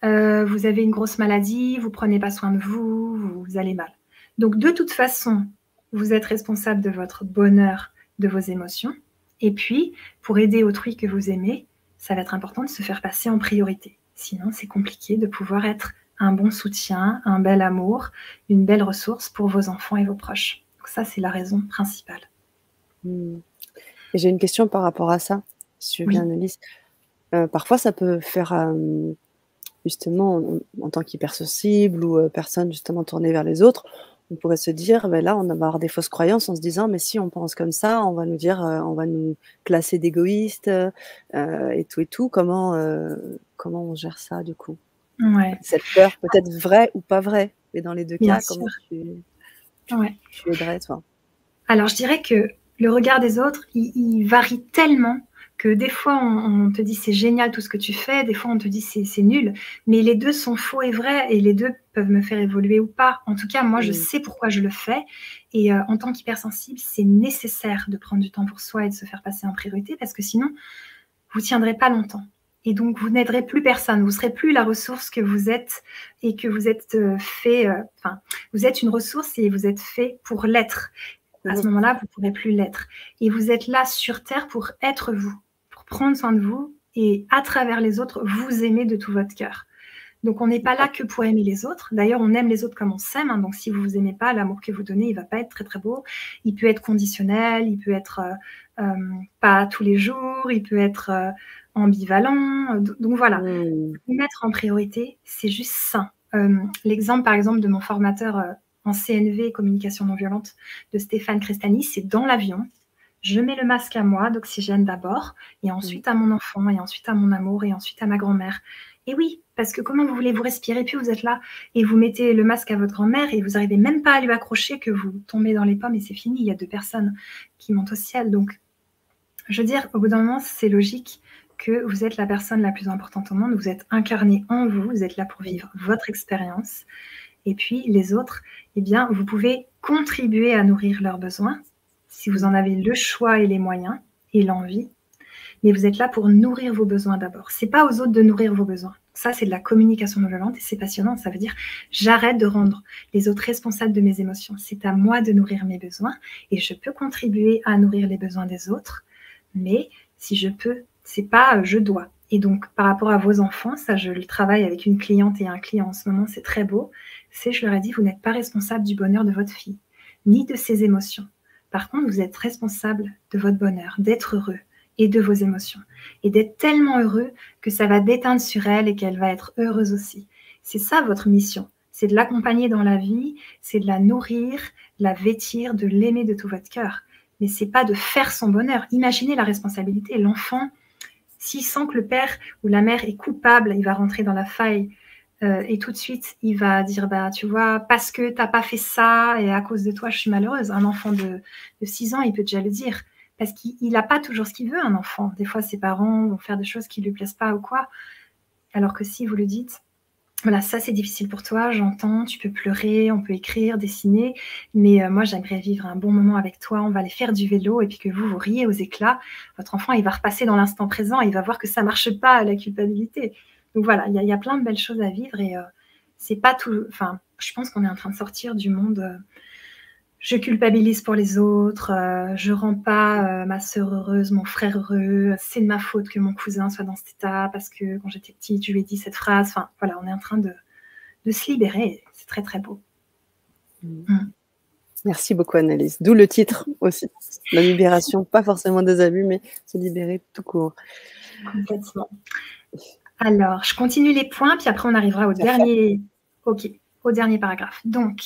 vous avez une grosse maladie, vous prenez pas soin de vous, vous allez mal? Donc de toute façon, vous êtes responsable de votre bonheur, de vos émotions. Et puis, pour aider autrui que vous aimez, ça va être important de se faire passer en priorité. Sinon, c'est compliqué de pouvoir être un bon soutien, un bel amour, une belle ressource pour vos enfants et vos proches. Donc ça, c'est la raison principale. Et j'ai une question par rapport à ça, si tu veux bien, Annelise. Parfois, ça peut faire, justement, en tant qu'hypersensible ou personne justement tournée vers les autres, on pourrait se dire, ben là, on va avoir des fausses croyances en se disant, mais si on pense comme ça, on va nous dire, on va nous classer d'égoïstes et tout. Comment on gère ça du coup? Ouais. Cette peur peut-être vraie ou pas vraie, mais dans les deux Bien cas, sûr. comment tu aiderais toi? Alors, je dirais que le regard des autres, il varie tellement que des fois, on te dit c'est génial tout ce que tu fais, des fois, on te dit c'est nul, mais les deux sont faux et vrais et les deux peuvent me faire évoluer ou pas. En tout cas, moi, je sais pourquoi je le fais et en tant qu'hypersensible, c'est nécessaire de prendre du temps pour soi et de se faire passer en priorité parce que sinon, vous tiendrez pas longtemps. Et donc, vous n'aiderez plus personne. Vous serez plus la ressource que vous êtes et que vous êtes fait. Vous êtes une ressource et vous êtes fait pour l'être. À ce moment-là, vous ne pourrez plus l'être. Et vous êtes là sur Terre pour être vous, pour prendre soin de vous et à travers les autres, vous aimer de tout votre cœur. Donc, on n'est pas là que pour aimer les autres. D'ailleurs, on aime les autres comme on s'aime. Hein. Donc, si vous ne vous aimez pas, l'amour que vous donnez, il ne va pas être très, très beau. Il peut être conditionnel, il peut être pas tous les jours, il peut être ambivalent. Donc, voilà. Vous mettre en priorité, c'est juste sain. L'exemple, par exemple, de mon formateur en CNV, communication non violente, de Stéphane Crestani, c'est dans l'avion. Je mets le masque à moi, d'oxygène d'abord, et ensuite à mon enfant, et ensuite à mon amour, et ensuite à ma grand-mère. Et oui, parce que comment vous voulez vous respirer, puis vous êtes là, et vous mettez le masque à votre grand-mère, et vous n'arrivez même pas à lui accrocher, que vous tombez dans les pommes, et c'est fini, il y a 2 personnes qui montent au ciel. Donc, je veux dire, au bout d'un moment, c'est logique que vous êtes la personne la plus importante au monde, vous êtes incarné en vous, vous êtes là pour vivre votre expérience, et puis les autres, eh bien, vous pouvez contribuer à nourrir leurs besoins, si vous en avez le choix et les moyens et l'envie, mais vous êtes là pour nourrir vos besoins d'abord. C'est pas aux autres de nourrir vos besoins. Ça, c'est de la communication non violente et c'est passionnant. Ça veut dire, j'arrête de rendre les autres responsables de mes émotions. C'est à moi de nourrir mes besoins et je peux contribuer à nourrir les besoins des autres, mais si je peux, c'est pas je dois. Et donc, par rapport à vos enfants, ça, je le travaille avec une cliente et un client en ce moment, c'est très beau. C'est, je leur ai dit, vous n'êtes pas responsable du bonheur de votre fille, ni de ses émotions. Par contre, vous êtes responsable de votre bonheur, d'être heureux et de vos émotions. Et d'être tellement heureux que ça va déteindre sur elle et qu'elle va être heureuse aussi. C'est ça votre mission. C'est de l'accompagner dans la vie, c'est de la nourrir, la vêtir, de l'aimer de tout votre cœur. Mais c'est pas de faire son bonheur. Imaginez la responsabilité. L'enfant, s'il sent que le père ou la mère est coupable, il va rentrer dans la faille. Et tout de suite, il va dire, bah, tu vois, parce que tu n'as pas fait ça et à cause de toi, je suis malheureuse. Un enfant de 6 ans, il peut déjà le dire. Parce qu'il n'a pas toujours ce qu'il veut, un enfant. Des fois, ses parents vont faire des choses qui ne lui plaisent pas ou quoi. Alors que si vous le dites, voilà, ça c'est difficile pour toi, j'entends, tu peux pleurer, on peut écrire, dessiner, mais moi j'aimerais vivre un bon moment avec toi, on va aller faire du vélo et puis que vous riez aux éclats. Votre enfant, il va repasser dans l'instant présent, il va voir que ça ne marche pas, la culpabilité. Donc voilà, il y a plein de belles choses à vivre et c'est pas tout. Enfin, je pense qu'on est en train de sortir du monde. Je culpabilise pour les autres, je rends pas ma sœur heureuse, mon frère heureux, c'est de ma faute que mon cousin soit dans cet état parce que quand j'étais petite, je lui ai dit cette phrase. Enfin, voilà, on est en train de se libérer. C'est très, très beau. Merci beaucoup, Annelise. D'où le titre aussi. La libération, pas forcément des abus, mais se libérer tout court. Complètement. Alors, je continue les points, puis après, on arrivera au dernier. Ok. Au dernier paragraphe. Donc,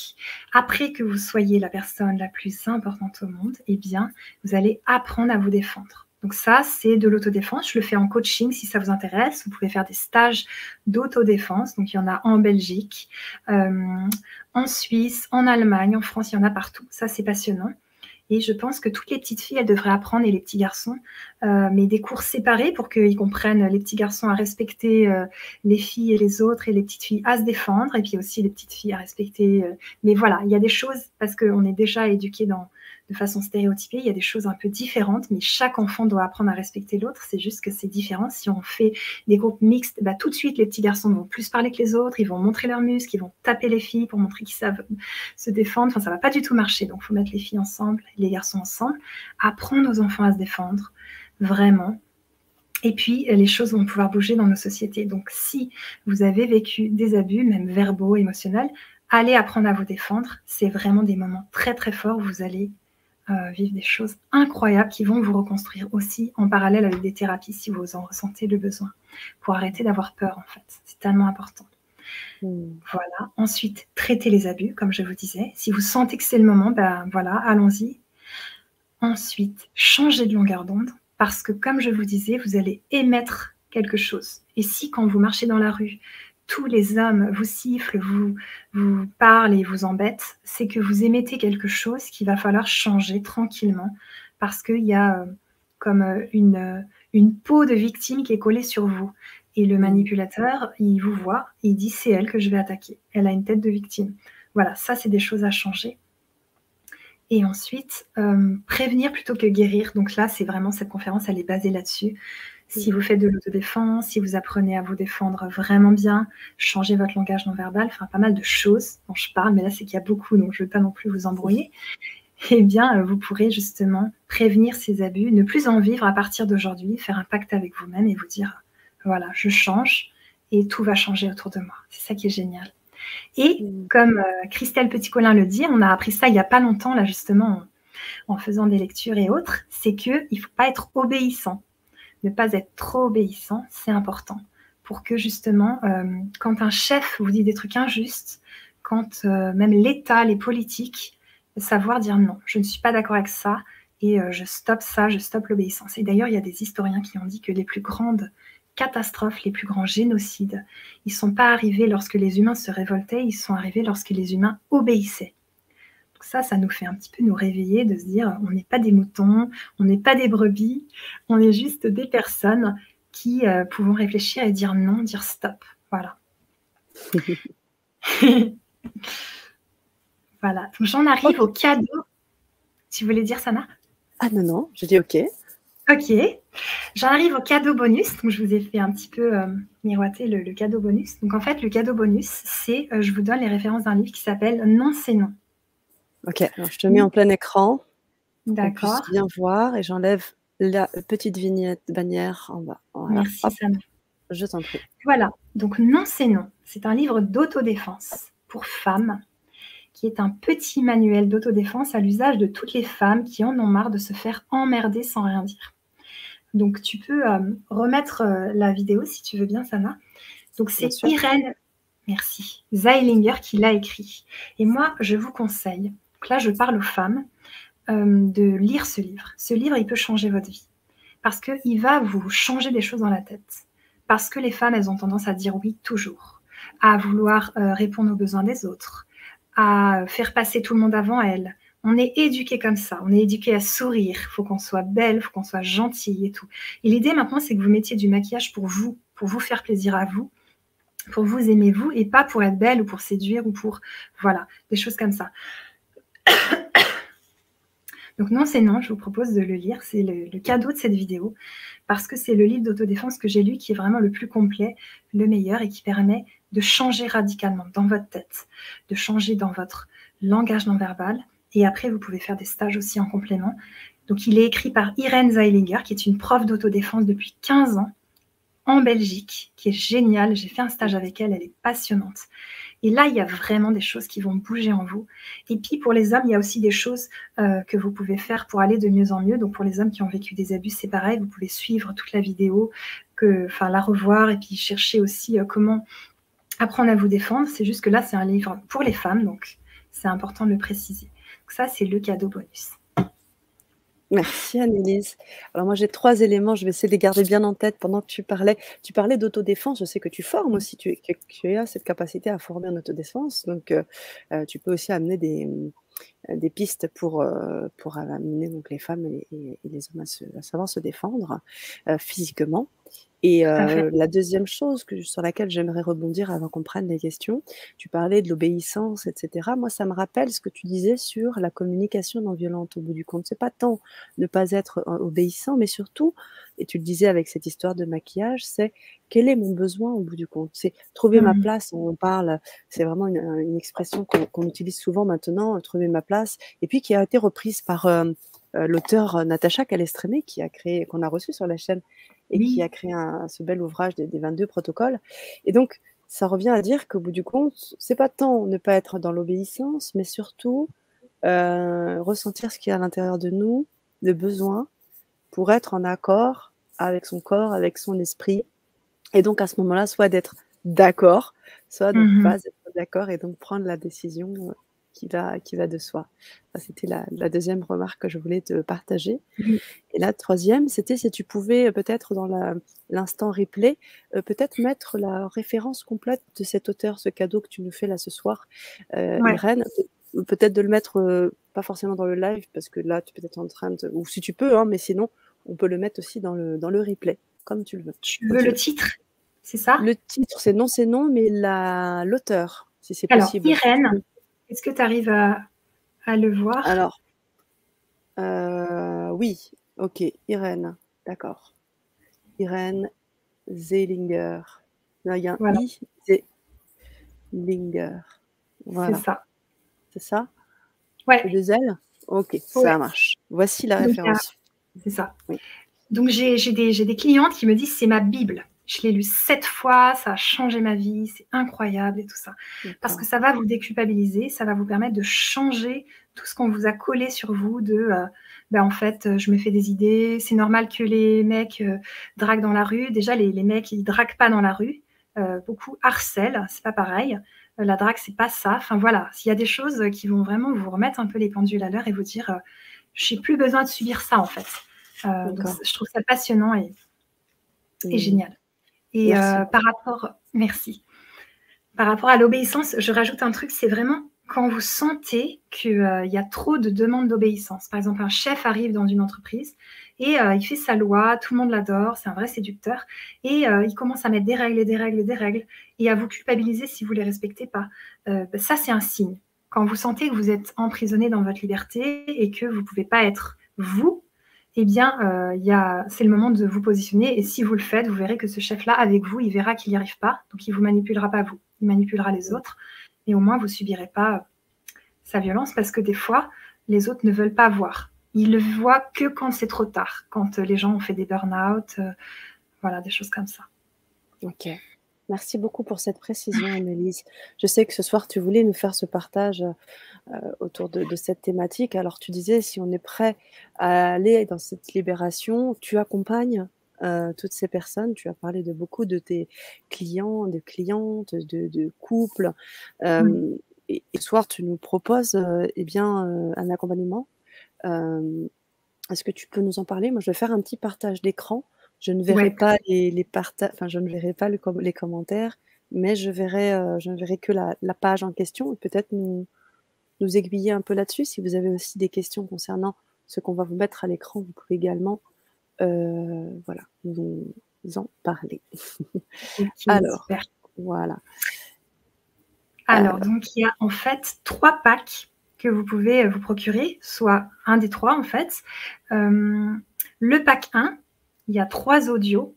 après que vous soyez la personne la plus importante au monde, eh bien, vous allez apprendre à vous défendre. Donc ça, c'est de l'autodéfense. Je le fais en coaching si ça vous intéresse. Vous pouvez faire des stages d'autodéfense. Donc, il y en a en Belgique, en Suisse, en Allemagne, en France, il y en a partout. Ça, c'est passionnant. Et je pense que toutes les petites filles, elles devraient apprendre, et les petits garçons, mais des cours séparés pour qu'ils comprennent, les petits garçons à respecter les filles et les autres, et les petites filles à se défendre, et puis aussi les petites filles à respecter. Mais voilà, il y a des choses, parce qu'on est déjà éduqués de façon stéréotypée, il y a des choses un peu différentes, mais chaque enfant doit apprendre à respecter l'autre. C'est juste que c'est différent. Si on fait des groupes mixtes, bah, tout de suite, les petits garçons vont plus parler que les autres, ils vont montrer leurs muscles, ils vont taper les filles pour montrer qu'ils savent se défendre. Enfin, ça va pas du tout marcher. Donc, il faut mettre les filles ensemble, les garçons ensemble, apprendre aux enfants à se défendre, vraiment. Et puis, les choses vont pouvoir bouger dans nos sociétés. Donc, si vous avez vécu des abus, même verbaux, émotionnels, allez apprendre à vous défendre. C'est vraiment des moments très, très forts où vous allez vivre des choses incroyables qui vont vous reconstruire aussi en parallèle avec des thérapies si vous en ressentez le besoin, pour arrêter d'avoir peur, en fait. C'est tellement important. Voilà. Ensuite, traitez les abus, comme je vous disais. Si vous sentez que c'est le moment, ben voilà, allons-y. Ensuite, changez de longueur d'onde, parce que comme je vous disais, vous allez émettre quelque chose. Et si quand vous marchez dans la rue, tous les hommes vous sifflent, vous parlent et vous embêtent, c'est que vous émettez quelque chose qu'il va falloir changer tranquillement, parce qu'il y a comme une peau de victime qui est collée sur vous. Et le manipulateur, il vous voit, il dit c'est elle que je vais attaquer. Elle a une tête de victime. Voilà, ça c'est des choses à changer. Et ensuite, prévenir plutôt que guérir. Donc là, c'est vraiment cette conférence, elle est basée là-dessus. Si vous faites de l'autodéfense, si vous apprenez à vous défendre vraiment bien, changez votre langage non verbal, enfin pas mal de choses dont je parle, mais là c'est qu'il y a beaucoup, donc je ne veux pas non plus vous embrouiller. Eh bien, vous pourrez justement prévenir ces abus, ne plus en vivre à partir d'aujourd'hui, faire un pacte avec vous-même et vous dire, voilà, je change et tout va changer autour de moi. C'est ça qui est génial. Et comme Christelle Petit-Colin le dit, on a appris ça il n'y a pas longtemps, là justement, en faisant des lectures et autres, c'est qu'il ne faut pas être obéissant. Ne pas être trop obéissant, c'est important. Pour que justement, quand un chef vous dit des trucs injustes, quand même l'État, les politiques, savoir dire non, je ne suis pas d'accord avec ça, et je stoppe ça, je stoppe l'obéissance. Et d'ailleurs, il y a des historiens qui ont dit que les plus grandes catastrophes, les plus grands génocides, ils ne sont pas arrivés lorsque les humains se révoltaient, ils sont arrivés lorsque les humains obéissaient. Donc ça nous fait un petit peu nous réveiller, de se dire, on n'est pas des moutons, on n'est pas des brebis, on est juste des personnes qui pouvons réfléchir et dire non, dire stop. Voilà. Voilà. Donc j'en arrive au cadeau. Tu voulais dire, Sana? Ah non, je dis OK. Ok. J'en arrive au cadeau bonus. Donc je vous ai fait un petit peu miroiter le cadeau bonus. Donc en fait, le cadeau bonus, c'est, je vous donne les références d'un livre qui s'appelle Non, c'est non. Ok, alors je te mets en plein écran. D'accord. On puisse bien voir et j'enlève la petite vignette bannière en bas. Voilà. Merci, Hop, Sana. je t'en prie. Voilà. Donc Non, c'est non. C'est un livre d'autodéfense pour femmes, qui est un petit manuel d'autodéfense à l'usage de toutes les femmes qui en ont marre de se faire emmerder sans rien dire. Donc, tu peux remettre la vidéo si tu veux bien, Sana. Donc, c'est Irène, merci, Zeilinger qui l'a écrit. Et moi, je vous conseille, donc là, je parle aux femmes, de lire ce livre. Ce livre, il peut changer votre vie parce qu'il va vous changer des choses dans la tête. Parce que les femmes, elles ont tendance à dire oui toujours, à vouloir répondre aux besoins des autres, à faire passer tout le monde avant elles. On est éduqué comme ça, on est éduqué à sourire, il faut qu'on soit belle, il faut qu'on soit gentille et tout. Et l'idée maintenant, c'est que vous mettiez du maquillage pour vous faire plaisir à vous, pour vous aimer vous, et pas pour être belle ou pour séduire ou pour, voilà, des choses comme ça. Donc Non, c'est non, je vous propose de le lire, c'est le cadeau de cette vidéo, parce que c'est le livre d'autodéfense que j'ai lu qui est vraiment le plus complet, le meilleur, et qui permet de changer radicalement dans votre tête, de changer dans votre langage non verbal, et après vous pouvez faire des stages aussi en complément. Donc il est écrit par Irène Zeilinger, qui est une prof d'autodéfense depuis 15 ans, en Belgique, qui est géniale. J'ai fait un stage avec elle, elle est passionnante. Et là, il y a vraiment des choses qui vont bouger en vous. Et puis, pour les hommes, il y a aussi des choses que vous pouvez faire pour aller de mieux en mieux. Donc, pour les hommes qui ont vécu des abus, c'est pareil. Vous pouvez suivre toute la vidéo, la revoir et puis chercher aussi comment apprendre à vous défendre. C'est juste que là, c'est un livre pour les femmes. Donc, c'est important de le préciser. Donc, ça, c'est le cadeau bonus. Merci Annelise. Alors moi j'ai 3 éléments, je vais essayer de les garder bien en tête pendant que tu parlais. Tu parlais d'autodéfense, je sais que tu formes aussi, tu as cette capacité à former en autodéfense, donc tu peux aussi amener des pistes pour amener donc les femmes et les hommes à savoir se défendre physiquement. Et Tout à fait. la deuxième chose sur laquelle j'aimerais rebondir avant qu'on prenne les questions, tu parlais de l'obéissance et cetera. Moi, ça me rappelle ce que tu disais sur la communication non violente au bout du compte. C'est pas tant ne pas être obéissant, mais surtout, et tu le disais avec cette histoire de maquillage, c'est quel est mon besoin au bout du compte? C'est trouver ma Mmh. place. On parle, c'est vraiment une expression qu'on utilise souvent maintenant, trouver ma place, et puis qui a été reprise par l'auteur Natacha Calestrémé, qu'on a reçu sur la chaîne et qui Oui. a créé ce bel ouvrage des 22 protocoles. Et donc, ça revient à dire qu'au bout du compte, c'est pas tant ne pas être dans l'obéissance, mais surtout ressentir ce qu'il y a à l'intérieur de nous, de besoin, pour être en accord avec son corps, avec son esprit. Et donc, à ce moment-là, soit d'être d'accord, soit de ne Mmh. pas être d'accord et donc prendre la décision qui va de soi. Ça, c'était la deuxième remarque que je voulais te partager. Oui. Et la troisième, c'était si tu pouvais peut-être dans l'instant replay, peut-être mettre la référence complète de cet auteur, ce cadeau que tu nous fais là ce soir, Ouais. Irène. Peut-être de le mettre, pas forcément dans le live parce que là, tu es peut-être en train de ou si tu peux, hein, mais sinon, on peut le mettre aussi dans le replay, comme tu le veux, Tu comme veux tu le veux. titre? C'est ça? Le titre, c'est non, mais l'auteur, si c'est Alors, possible. Irène, est-ce que tu arrives à le voir? Alors, oui, OK, Irène, d'accord. Irène Zelinger. Là, il y a un Voilà, I, Zelinger. c'est Voilà, ça. c'est ça? Et Ouais, 2 L? OK, ouais. ça marche. Voici la Donc, référence. c'est ça. Oui, Donc, j'ai des clientes qui me disent: «C'est ma bible. Je l'ai lu 7 fois, ça a changé ma vie, c'est incroyable» et tout ça. Parce que d'accord. ça va vous déculpabiliser, ça va vous permettre de changer tout ce qu'on vous a collé sur vous en fait, je me fais des idées, c'est normal que les mecs, draguent dans la rue. Déjà les mecs, ils draguent pas dans la rue, beaucoup harcèlent, c'est pas pareil. La drague, c'est pas ça. Enfin voilà, s'il y a des choses, qui vont vraiment vous remettre un peu les pendules à l'heure et vous dire, «J'ai plus besoin de subir ça, en fait». Donc D'accord. je trouve ça passionnant et Mmh. génial. Et Merci par beaucoup. rapport merci. Par rapport à l'obéissance, je rajoute un truc, c'est vraiment quand vous sentez qu'il y a trop de demandes d'obéissance. Par exemple, un chef arrive dans une entreprise et il fait sa loi, tout le monde l'adore, c'est un vrai séducteur et il commence à mettre des règles et des règles et des règles et à vous culpabiliser si vous les respectez pas. Ça, c'est un signe. Quand vous sentez que vous êtes emprisonné dans votre liberté et que vous pouvez pas être vous, eh bien, c'est le moment de vous positionner et si vous le faites, vous verrez que ce chef-là, avec vous, il verra qu'il n'y arrive pas, donc il vous manipulera pas vous, il manipulera les Mmh. autres et au moins vous subirez pas sa violence parce que des fois, les autres ne veulent pas voir. Ils le voient que quand c'est trop tard, quand les gens ont fait des burn-out, voilà, des choses comme ça. OK. Merci beaucoup pour cette précision, Annelise. Je sais que ce soir, tu voulais nous faire ce partage, autour de cette thématique. Alors tu disais, si on est prêt à aller dans cette libération, tu accompagnes, toutes ces personnes. Tu as parlé de beaucoup de tes clients, de clientes, de couples, Mmh. hem et ce soir, tu nous proposes, eh bien, un accompagnement. Hem, Est-ce que tu peux nous en parler? Moi, je vais faire un petit partage d'écran. Je ne verrai Ouais, pas enfin, je ne verrai pas les commentaires, mais je ne verrai que la page en question et peut-être nous aiguiller un peu là-dessus. Si vous avez aussi des questions concernant ce qu'on va vous mettre à l'écran, vous pouvez également, voilà, nous en parler. OK, Alors, super. voilà, Alors, alors donc il y a en fait 3 packs que vous pouvez, vous procurer, soit un des 3 en fait. Le pack 1, il y a 3 audios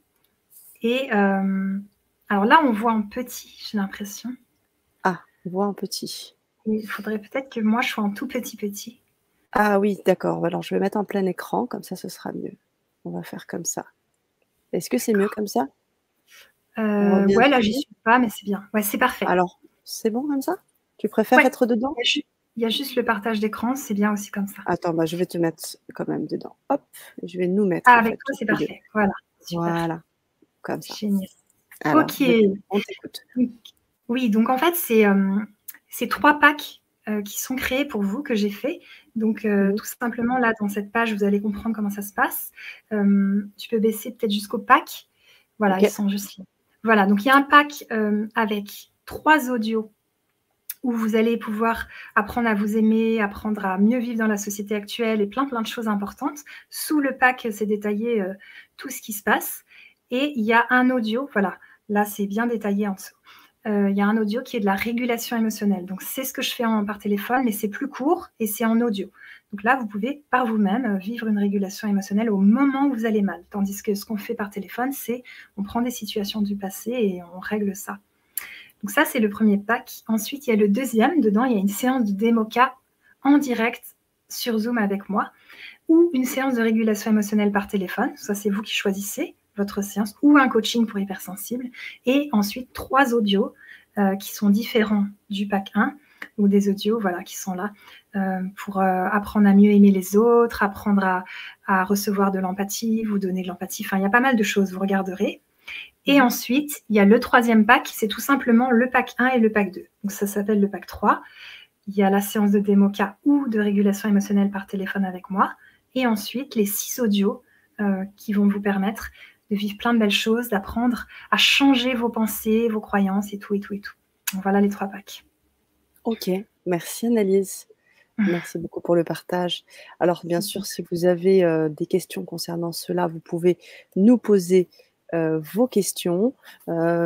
et alors là, on voit en petit, j'ai l'impression. ah, voix en petit. Il faudrait peut-être que moi je sois en tout petit, petit. Ah oui, d'accord, alors je vais mettre en plein écran, comme ça ce sera mieux. On va faire comme ça. Est-ce que c'est mieux D'accord. comme ça? On voit bien Ouais, là tout le j'y monde? suis pas, mais c'est bien. Ouais, c'est parfait. Alors, c'est bon comme ça? Tu préfères Ouais, être dedans? il y a juste le partage d'écran, c'est bien aussi comme ça. Attends, bah, je vais te mettre quand même dedans. Hop, je vais nous mettre Ah, en avec fait toi, toutes c'est les 2. parfait. Voilà, super, Voilà, comme ça. génial. Alors, OK. on t'écoute. Donc oui, donc en fait, c'est 3 packs, qui sont créés pour vous, que j'ai fait. Donc Mmh. tout simplement, là, dans cette page, vous allez comprendre comment ça se passe. Tu peux baisser peut-être jusqu'au pack. Voilà, ils OK. sont juste là. Voilà, donc il y a un pack, avec 3 audios où vous allez pouvoir apprendre à vous aimer, apprendre à mieux vivre dans la société actuelle et plein de choses importantes. Sous le pack, c'est détaillé tout ce qui se passe. Et il y a un audio, voilà, là c'est bien détaillé en dessous. Il y a un audio qui est de la régulation émotionnelle. Donc c'est ce que je fais par téléphone, mais c'est plus court et c'est en audio. Donc là, vous pouvez par vous-même vivre une régulation émotionnelle au moment où vous allez mal. Tandis que ce qu'on fait par téléphone, c'est on prend des situations du passé et on règle ça. Donc ça, c'est le premier pack. Ensuite, il y a le deuxième. Dedans, il y a une séance de démoca en direct sur Zoom avec moi ou une séance de régulation émotionnelle par téléphone. Ça, c'est vous qui choisissez votre séance ou un coaching pour hypersensibles. Et ensuite, 3 audios qui sont différents du pack 1 ou des audios voilà, qui sont là pour apprendre à mieux aimer les autres, apprendre à recevoir de l'empathie, vous donner de l'empathie. Enfin, il y a pas mal de choses, vous regarderez. Et ensuite, il y a le troisième pack, c'est tout simplement le pack 1 et le pack 2. Donc ça s'appelle le pack 3. Il y a la séance de démoca ou de régulation émotionnelle par téléphone avec moi. Et ensuite, les 6 audios qui vont vous permettre de vivre plein de belles choses, d'apprendre à changer vos pensées, vos croyances et tout, et tout, et tout. Donc voilà les 3 packs. Ok, merci Annelise. Merci beaucoup pour le partage. Alors, bien sûr, si vous avez des questions concernant cela, vous pouvez nous poser vos questions.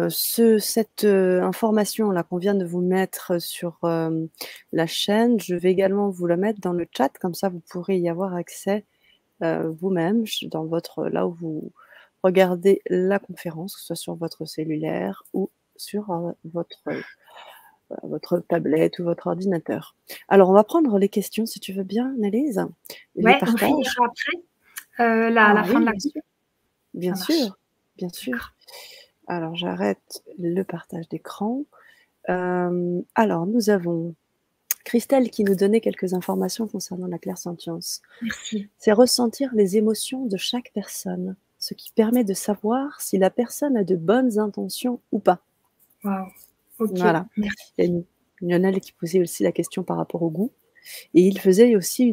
Cette information-là qu'on vient de vous mettre sur la chaîne, je vais également vous la mettre dans le chat, comme ça vous pourrez y avoir accès vous-même, dans là où vous regardez la conférence, que ce soit sur votre cellulaire ou sur votre tablette ou votre ordinateur. Alors, on va prendre les questions, si tu veux bien, Annelise. Ouais, on finira après la fin de la question. Bien sûr, bien sûr. Alors, j'arrête le partage d'écran. Alors, nous avons Christelle qui nous donnait quelques informations concernant la clairsentience. Merci. C'est ressentir les émotions de chaque personne, ce qui permet de savoir si la personne a de bonnes intentions ou pas. Waouh. Okay, voilà. Merci. Il y a Lionel qui posait aussi la question par rapport au goût. Et il faisait aussi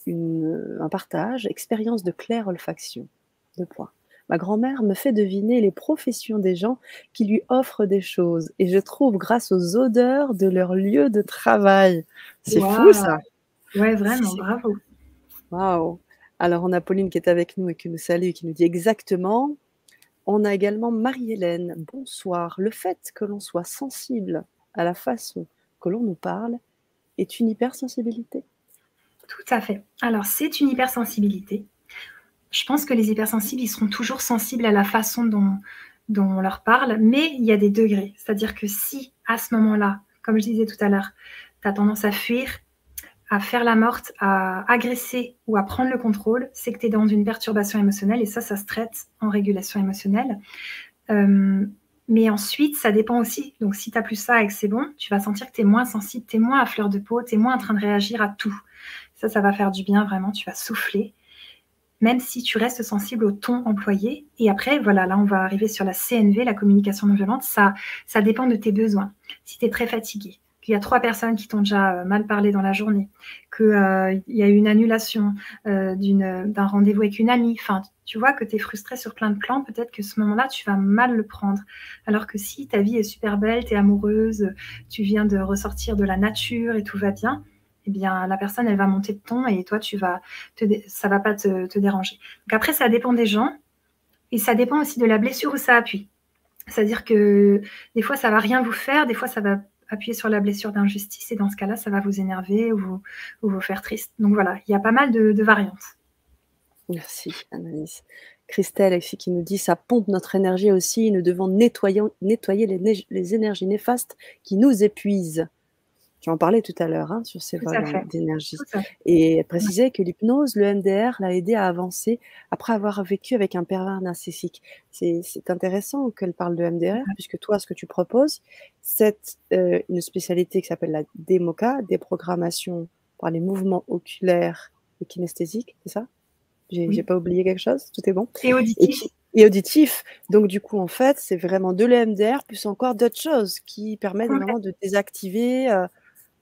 un partage, expérience de claire olfaction. 2 points. Ma grand-mère me fait deviner les professions des gens qui lui offrent des choses. Et je trouve grâce aux odeurs de leur lieu de travail. C'est fou, ça. Ouais, vraiment, bravo. Waouh. Alors, on a Pauline qui est avec nous et qui nous salue et qui nous dit exactement. On a également Marie-Hélène. Bonsoir. Le fait que l'on soit sensible à la façon que l'on nous parle est une hypersensibilité? Tout à fait. Alors, c'est une hypersensibilité. Je pense que les hypersensibles, ils seront toujours sensibles à la façon dont on leur parle, mais il y a des degrés. C'est-à-dire que si, à ce moment-là, comme je disais tout à l'heure, tu as tendance à fuir, à faire la morte, à agresser ou à prendre le contrôle, c'est que tu es dans une perturbation émotionnelle et ça se traite en régulation émotionnelle. Mais ensuite, ça dépend aussi. Donc, si tu n'as plus ça et que c'est bon, tu vas sentir que tu es moins sensible, tu es moins à fleur de peau, tu es moins en train de réagir à tout. Ça va faire du bien, vraiment. Tu vas souffler, même si tu restes sensible au ton employé. Et après, voilà, là, on va arriver sur la CNV, la communication non violente. Ça dépend de tes besoins. Si tu es très fatigué, qu'il y a 3 personnes qui t'ont déjà mal parlé dans la journée, qu'il y a eu une annulation d'un rendez-vous avec une amie, enfin, tu vois que tu es frustré sur plein de plans, peut-être que ce moment-là, tu vas mal le prendre. Alors que si ta vie est super belle, tu es amoureuse, tu viens de ressortir de la nature et tout va bien, eh bien, la personne, elle va monter de ton et toi, ça va pas te déranger. Donc après, ça dépend des gens et ça dépend aussi de la blessure où ça appuie. C'est-à-dire que des fois, ça va rien vous faire, des fois, ça va appuyer sur la blessure d'injustice et dans ce cas-là, ça va vous énerver ou vous faire triste. Donc voilà, il y a pas mal de variantes. Merci, Annalise. Christelle aussi qui nous dit « ça pompe notre énergie aussi, nous devons nettoyer les énergies néfastes qui nous épuisent ». Tu en parlais tout à l'heure sur ces vols d'énergie. Et elle précisait que l'hypnose, le MDR, l'a aidé à avancer après avoir vécu avec un pervers narcissique. C'est intéressant qu'elle parle de MDR, puisque toi, ce que tu proposes, c'est une spécialité qui s'appelle la DEMOCA, déprogrammation par les mouvements oculaires et kinesthésiques, c'est ça? J'ai pas oublié quelque chose? Tout est bon? Et auditif. Et auditif. Donc, du coup, en fait, c'est vraiment de l'EMDR plus encore d'autres choses qui permettent vraiment de désactiver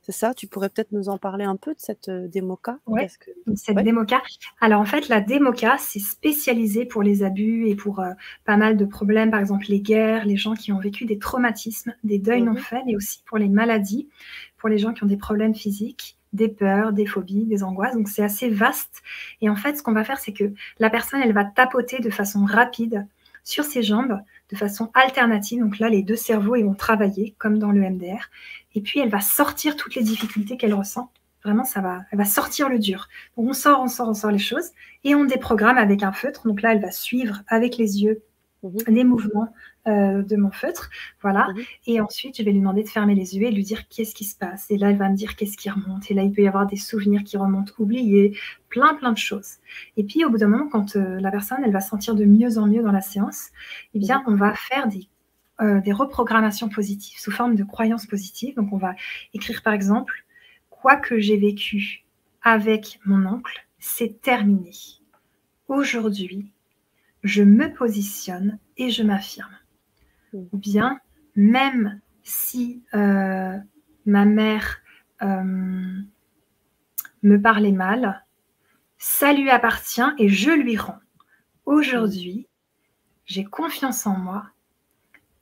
c'est ça? Tu pourrais peut-être nous en parler un peu de cette, démoka? Ouais, Qu'est-ce que donc cette ouais? démoka. Alors en fait, la démoka, c'est spécialisé pour les abus et pour, pas mal de problèmes, par exemple les guerres, les gens qui ont vécu des traumatismes, des deuils non Mmh. faits, mais aussi pour les maladies, pour les gens qui ont des problèmes physiques, des peurs, des phobies, des angoisses, donc c'est assez vaste et en fait, ce qu'on va faire, c'est que la personne, elle va tapoter de façon rapide sur ses jambes, de façon alternative, donc là, les 2 cerveaux, ils vont travailler comme dans le MDR et puis elle va sortir toutes les difficultés qu'elle ressent. Vraiment, elle va sortir le dur. Donc on sort les choses et on déprogramme avec un feutre. Donc là, elle va suivre avec les yeux Mmh. les mouvements de mon feutre. Voilà. Mmh. Et ensuite, je vais lui demander de fermer les yeux et lui dire qu'est-ce qui se passe. Et là, elle va me dire qu'est-ce qui remonte. Et là, il peut y avoir des souvenirs qui remontent oubliés, plein de choses. Et puis, au bout d'un moment, quand la personne, elle va se sentir de mieux en mieux dans la séance, eh Mmh. bien, on va faire des reprogrammations positives sous forme de croyances positives. Donc, on va écrire, par exemple, quoi que j'ai vécu avec mon oncle, c'est terminé. Aujourd'hui, je me positionne et je m'affirme. Mmh. Ou bien, même si ma mère me parlait mal, ça lui appartient et je lui rends. Mmh. Aujourd'hui, j'ai confiance en moi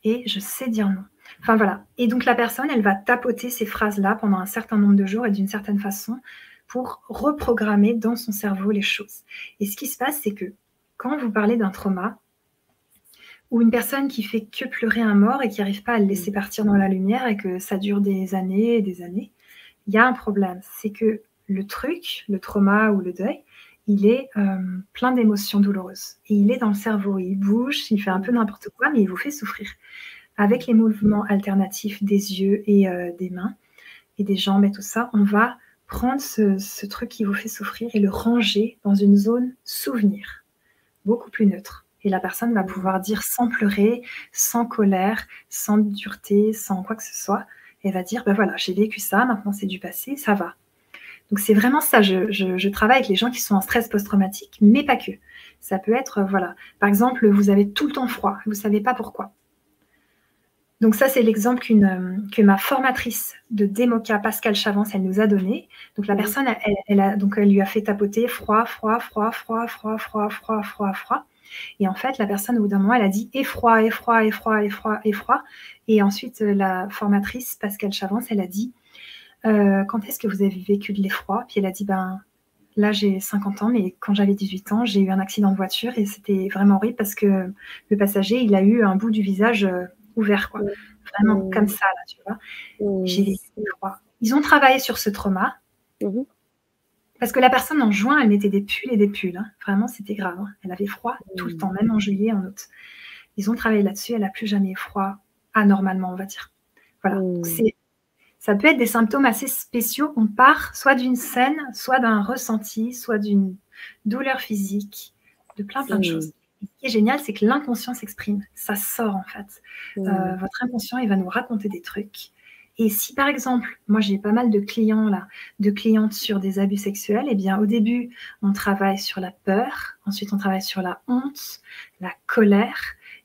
et je sais dire non. Enfin voilà. Et donc la personne, elle va tapoter ces phrases-là pendant un certain nombre de jours et d'une certaine façon pour reprogrammer dans son cerveau les choses. Et ce qui se passe, c'est que quand vous parlez d'un trauma, ou une personne qui fait que pleurer un mort et qui n'arrive pas à le Mmh. laisser partir dans la lumière et que ça dure des années et des années, il y a un problème. C'est que le truc, le trauma ou le deuil, il est plein d'émotions douloureuses. Et il est dans le cerveau. Il bouge, il fait un peu Mmh. n'importe quoi, mais il vous fait souffrir. Avec les mouvements alternatifs des yeux et des mains et des jambes et tout ça, on va prendre ce truc qui vous fait souffrir et le ranger dans une zone souvenir, beaucoup plus neutre. Et la personne va Mmh. pouvoir dire sans pleurer, sans colère, sans dureté, sans quoi que ce soit. Elle va dire, ben voilà, j'ai vécu ça, maintenant c'est du passé, ça va. Donc c'est vraiment ça, je travaille avec les gens qui sont en stress post-traumatique, mais pas que. Ça peut être, voilà, par exemple, vous avez tout le temps froid, vous ne savez pas pourquoi. Donc ça, c'est l'exemple que ma formatrice de Démoca, Pascal Chavance, elle nous a donné. Donc la Mmh. personne, elle lui a fait tapoter froid, froid, froid, froid, froid, froid, froid, froid, froid. Et en fait, la personne, au bout d'un moment, elle a dit effroi, effroi, effroi, effroi, effroi. Et ensuite, la formatrice, Pascal Chavance, elle a dit quand est-ce que vous avez vécu de l'effroi? Puis elle a dit ben là, j'ai 50 ans, mais quand j'avais 18 ans, j'ai eu un accident de voiture et c'était vraiment horrible parce que le passager, il a eu un bout du visage ouvert, quoi. Vraiment comme Mmh. ça, là, tu vois. J'ai Mmh. vécu l'effroi. Ils ont travaillé sur ce trauma Mmh. parce que la personne, en juin, elle mettait des pulls et des pulls. Hein. Vraiment, c'était grave. Hein. Elle avait froid tout le temps, Mmh. même en juillet, en août. Ils ont travaillé là-dessus. Elle n'a plus jamais froid anormalement, on va dire. Voilà. Mmh. Ça peut être des symptômes assez spéciaux. On part soit d'une scène, soit d'un ressenti, soit d'une douleur physique, de plein de Mmh. choses. Et ce qui est génial, c'est que l'inconscient s'exprime. Ça sort, en fait. Mmh. Votre inconscient, il va nous raconter des trucs. Et si, par exemple, moi, j'ai pas mal de clients, là, de clientes sur des abus sexuels, eh bien, au début, on travaille sur la peur. Ensuite, on travaille sur la honte, la colère.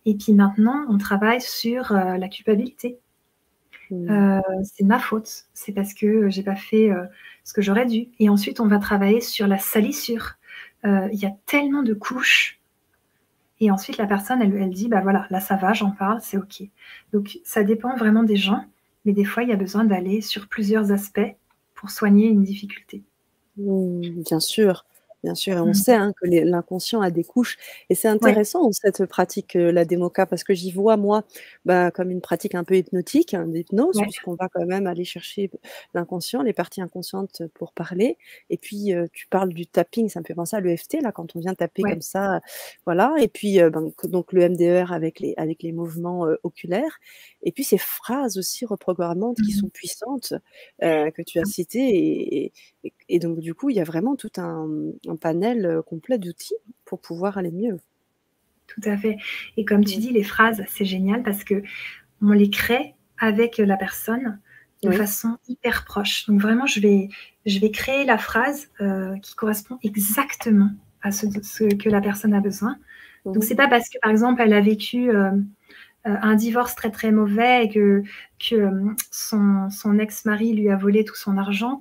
Et puis maintenant, on travaille sur la culpabilité. Mmh. C'est ma faute. C'est parce que j'ai pas fait ce que j'aurais dû. Et ensuite, on va travailler sur la salissure. Il y a tellement de couches. Et ensuite, la personne, elle dit, bah voilà, là ça va, j'en parle, c'est OK. Donc, ça dépend vraiment des gens. Mais des fois, il y a besoin d'aller sur plusieurs aspects pour soigner une difficulté. Mmh, bien sûr et on Mmh. sait, hein, que l'inconscient a des couches et c'est Ouais, intéressant cette pratique, la démoka parce que j'y vois moi, bah, comme une pratique un peu hypnotique, hein, d'hypnose ouais. puisqu'on va quand même aller chercher l'inconscient, les parties inconscientes pour parler et puis, tu parles du tapping, ça me fait penser à l'EFT là, quand on vient taper Ouais. comme ça, voilà et puis, ben, donc le MDR avec les mouvements, oculaires et puis ces phrases aussi reprogrammantes qui Mmh. sont puissantes, que tu as citées et donc du coup, il y a vraiment tout un panel, complet d'outils pour pouvoir aller mieux. Tout à fait. Et comme tu Mmh. dis, les phrases, c'est génial parce que on les crée avec la personne de Oui. façon hyper proche. Donc vraiment, je vais créer la phrase qui correspond exactement à ce que la personne a besoin. Mmh Donc mh. c'est pas parce que par exemple elle a vécu un divorce très très mauvais et que son ex-mari lui a volé tout son argent,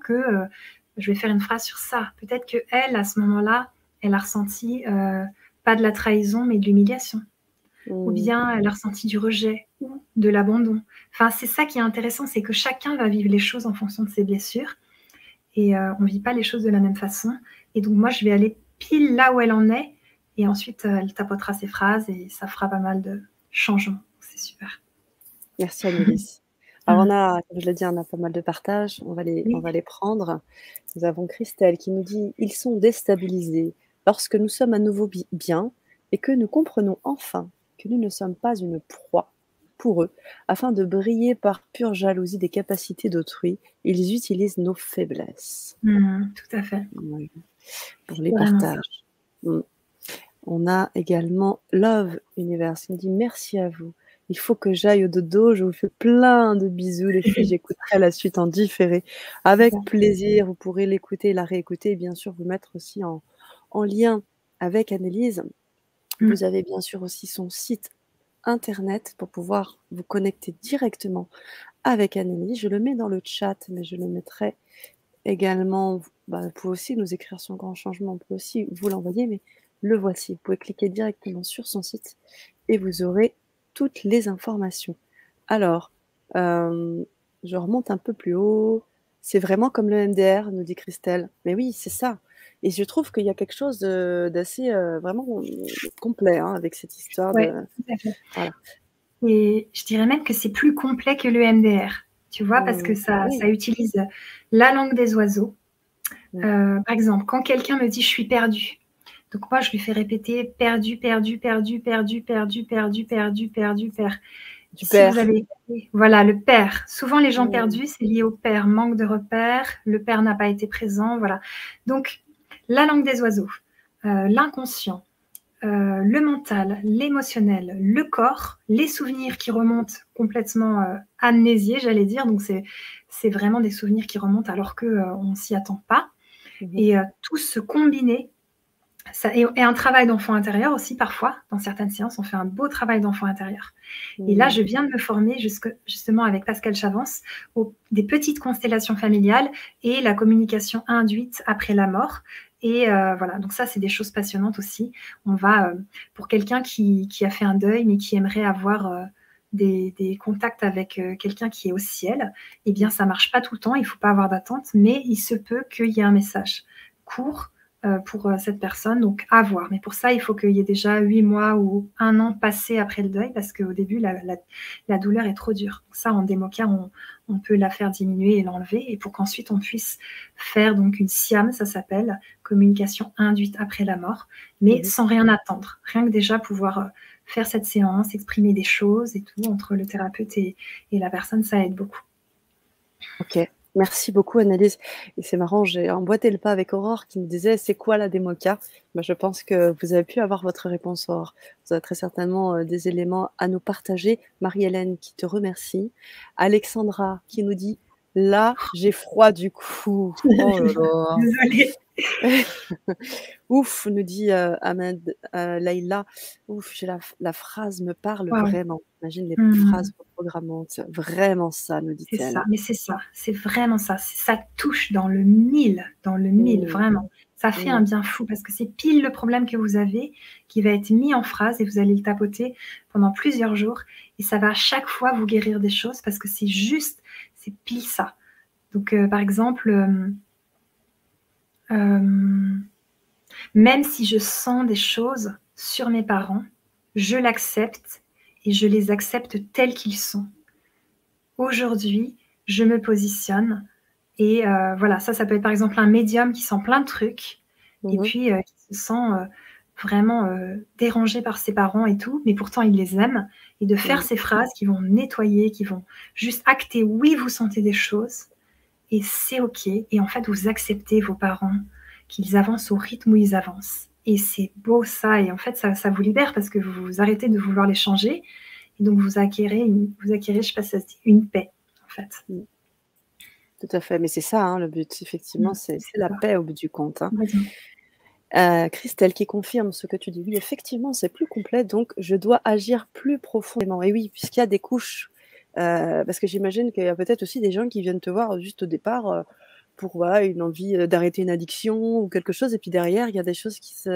je vais faire une phrase sur ça. Peut-être qu'elle, à ce moment-là, elle a ressenti pas de la trahison, mais de l'humiliation. Ou bien elle a ressenti du rejet ou de l'abandon. Enfin, c'est ça qui est intéressant, c'est que chacun va vivre les choses en fonction de ses blessures et on ne vit pas les choses de la même façon. Et donc moi, je vais aller pile là où elle en est et ensuite elle tapotera ses phrases et ça fera pas mal de changements. C'est super. Merci Annelise. Alors comme je l'ai dit, on a pas mal de partages, on va Oui. les prendre. Nous avons Christelle qui nous dit: «Ils sont déstabilisés lorsque nous sommes à nouveau bien et que nous comprenons enfin que nous ne sommes pas une proie pour eux. Afin de briller par pure jalousie des capacités d'autrui, ils utilisent nos faiblesses.» Tout à fait. Oui, pour les Vraiment ça. partages. On a également Love Universe qui me dit: «Merci à vous. Il faut que j'aille au dodo. Je vous fais plein de bisous les filles. J'écouterai la suite en différé avec Super. plaisir. Vous pourrez l'écouter et la réécouter et bien sûr vous mettre aussi en lien avec Annelise. Vous avez bien sûr aussi son site internet pour pouvoir vous connecter directement avec Annelise. Je le mets dans le chat, mais je le mettrai également. Vous pouvez aussi nous écrire son grand changement. On peut aussi vous l'envoyer, mais le voici. Vous pouvez cliquer directement sur son site et vous aurez toutes les informations. Alors, je remonte un peu plus haut. C'est vraiment comme le MDR, nous dit Christelle. Mais oui, c'est ça. Et je trouve qu'il y a quelque chose d'assez vraiment complet avec cette histoire Ouais, de. tout à fait. Voilà. Et je dirais même que c'est plus complet que le MDR, tu vois, parce que ça Oui. utilise la langue des oiseaux. Mm. Par exemple, quand quelqu'un me dit: «Je suis perdu», donc moi je lui fais répéter: «Perdu, perdu, perdu, perdu, perdu, perdu, perdu, perdu, per». Du Si vous père. avez voilà, le père. Souvent les gens Mm. perdus, c'est lié au père, manque de repères, le père n'a pas été présent, voilà. Donc la langue des oiseaux, l'inconscient, le mental, l'émotionnel, le corps, les souvenirs qui remontent complètement amnésiés, j'allais dire. Donc c'est vraiment des souvenirs qui remontent alors qu'on s'y attend pas. Et tout se combiner, et un travail d'enfant intérieur aussi parfois. Dans certaines séances, on fait un beau travail d'enfant intérieur. Et là, je viens de me former justement avec Pascal Chavance des petites constellations familiales et la communication induite après la mort. Et voilà, donc ça, c'est des choses passionnantes aussi. On va, pour quelqu'un qui a fait un deuil, mais qui aimerait avoir des contacts avec quelqu'un qui est au ciel, eh bien, ça marche pas tout le temps, il faut pas avoir d'attente, mais il se peut qu'il y ait un message court pour cette personne, donc à voir. Mais pour ça, il faut qu'il y ait déjà 8 mois ou 1 an passé après le deuil, parce qu'au début, la douleur est trop dure. Donc ça, en démoca, on peut la faire diminuer et l'enlever, et pour qu'ensuite on puisse faire donc une SIAM, ça s'appelle, communication induite après la mort, mais sans rien attendre. Rien que déjà pouvoir faire cette séance, exprimer des choses et tout, entre le thérapeute et la personne, ça aide beaucoup. Ok. Merci beaucoup, Annelise. Et c'est marrant, j'ai emboîté le pas avec Aurore qui me disait: c'est quoi la démoca? Je pense que vous avez pu avoir votre réponse, Aurore. Vous avez très certainement des éléments à nous partager. Marie-Hélène qui te remercie. Alexandra qui nous dit: là, j'ai froid du coup. Oh là là. Désolée. Ouf, nous dit Ahmed Laïla. Ouf, la phrase me parle vraiment. Imagine les phrases reprogrammantes. Vraiment ça, nous C'est dit-elle. ça, mais c'est ça, c'est vraiment ça. Ça touche dans le mille, vraiment. Ça fait un bien fou parce que c'est pile le problème que vous avez qui va être mis en phrase et vous allez le tapoter pendant plusieurs jours et ça va à chaque fois vous guérir des choses parce que c'est pile ça. Donc, par exemple, même si je sens des choses sur mes parents, je l'accepte et je les accepte tels qu'ils sont. Aujourd'hui, je me positionne et voilà, ça peut être par exemple un médium qui sent plein de trucs et puis qui se sent vraiment dérangé par ses parents et tout, mais pourtant il les aime et de faire ces phrases qui vont nettoyer, qui vont juste acter: oui, vous sentez des choses et c'est OK et en fait, vous acceptez vos parents, qu'ils avancent au rythme où ils avancent et c'est beau ça et en fait, ça vous libère parce que vous arrêtez de vouloir les changer et donc vous acquérez, je sais pas si ça se dit, une paix, en fait. Tout à fait, mais c'est ça le but, effectivement, c'est la ça. paix au bout du compte. Complètement. Christelle qui confirme ce que tu dis. Oui, effectivement, c'est plus complet, donc je dois agir plus profondément. Et oui, puisqu'il y a des couches, parce que j'imagine qu'il y a peut-être aussi des gens qui viennent te voir juste au départ pour voilà, une envie d'arrêter une addiction ou quelque chose, et puis derrière, il y a des choses qui se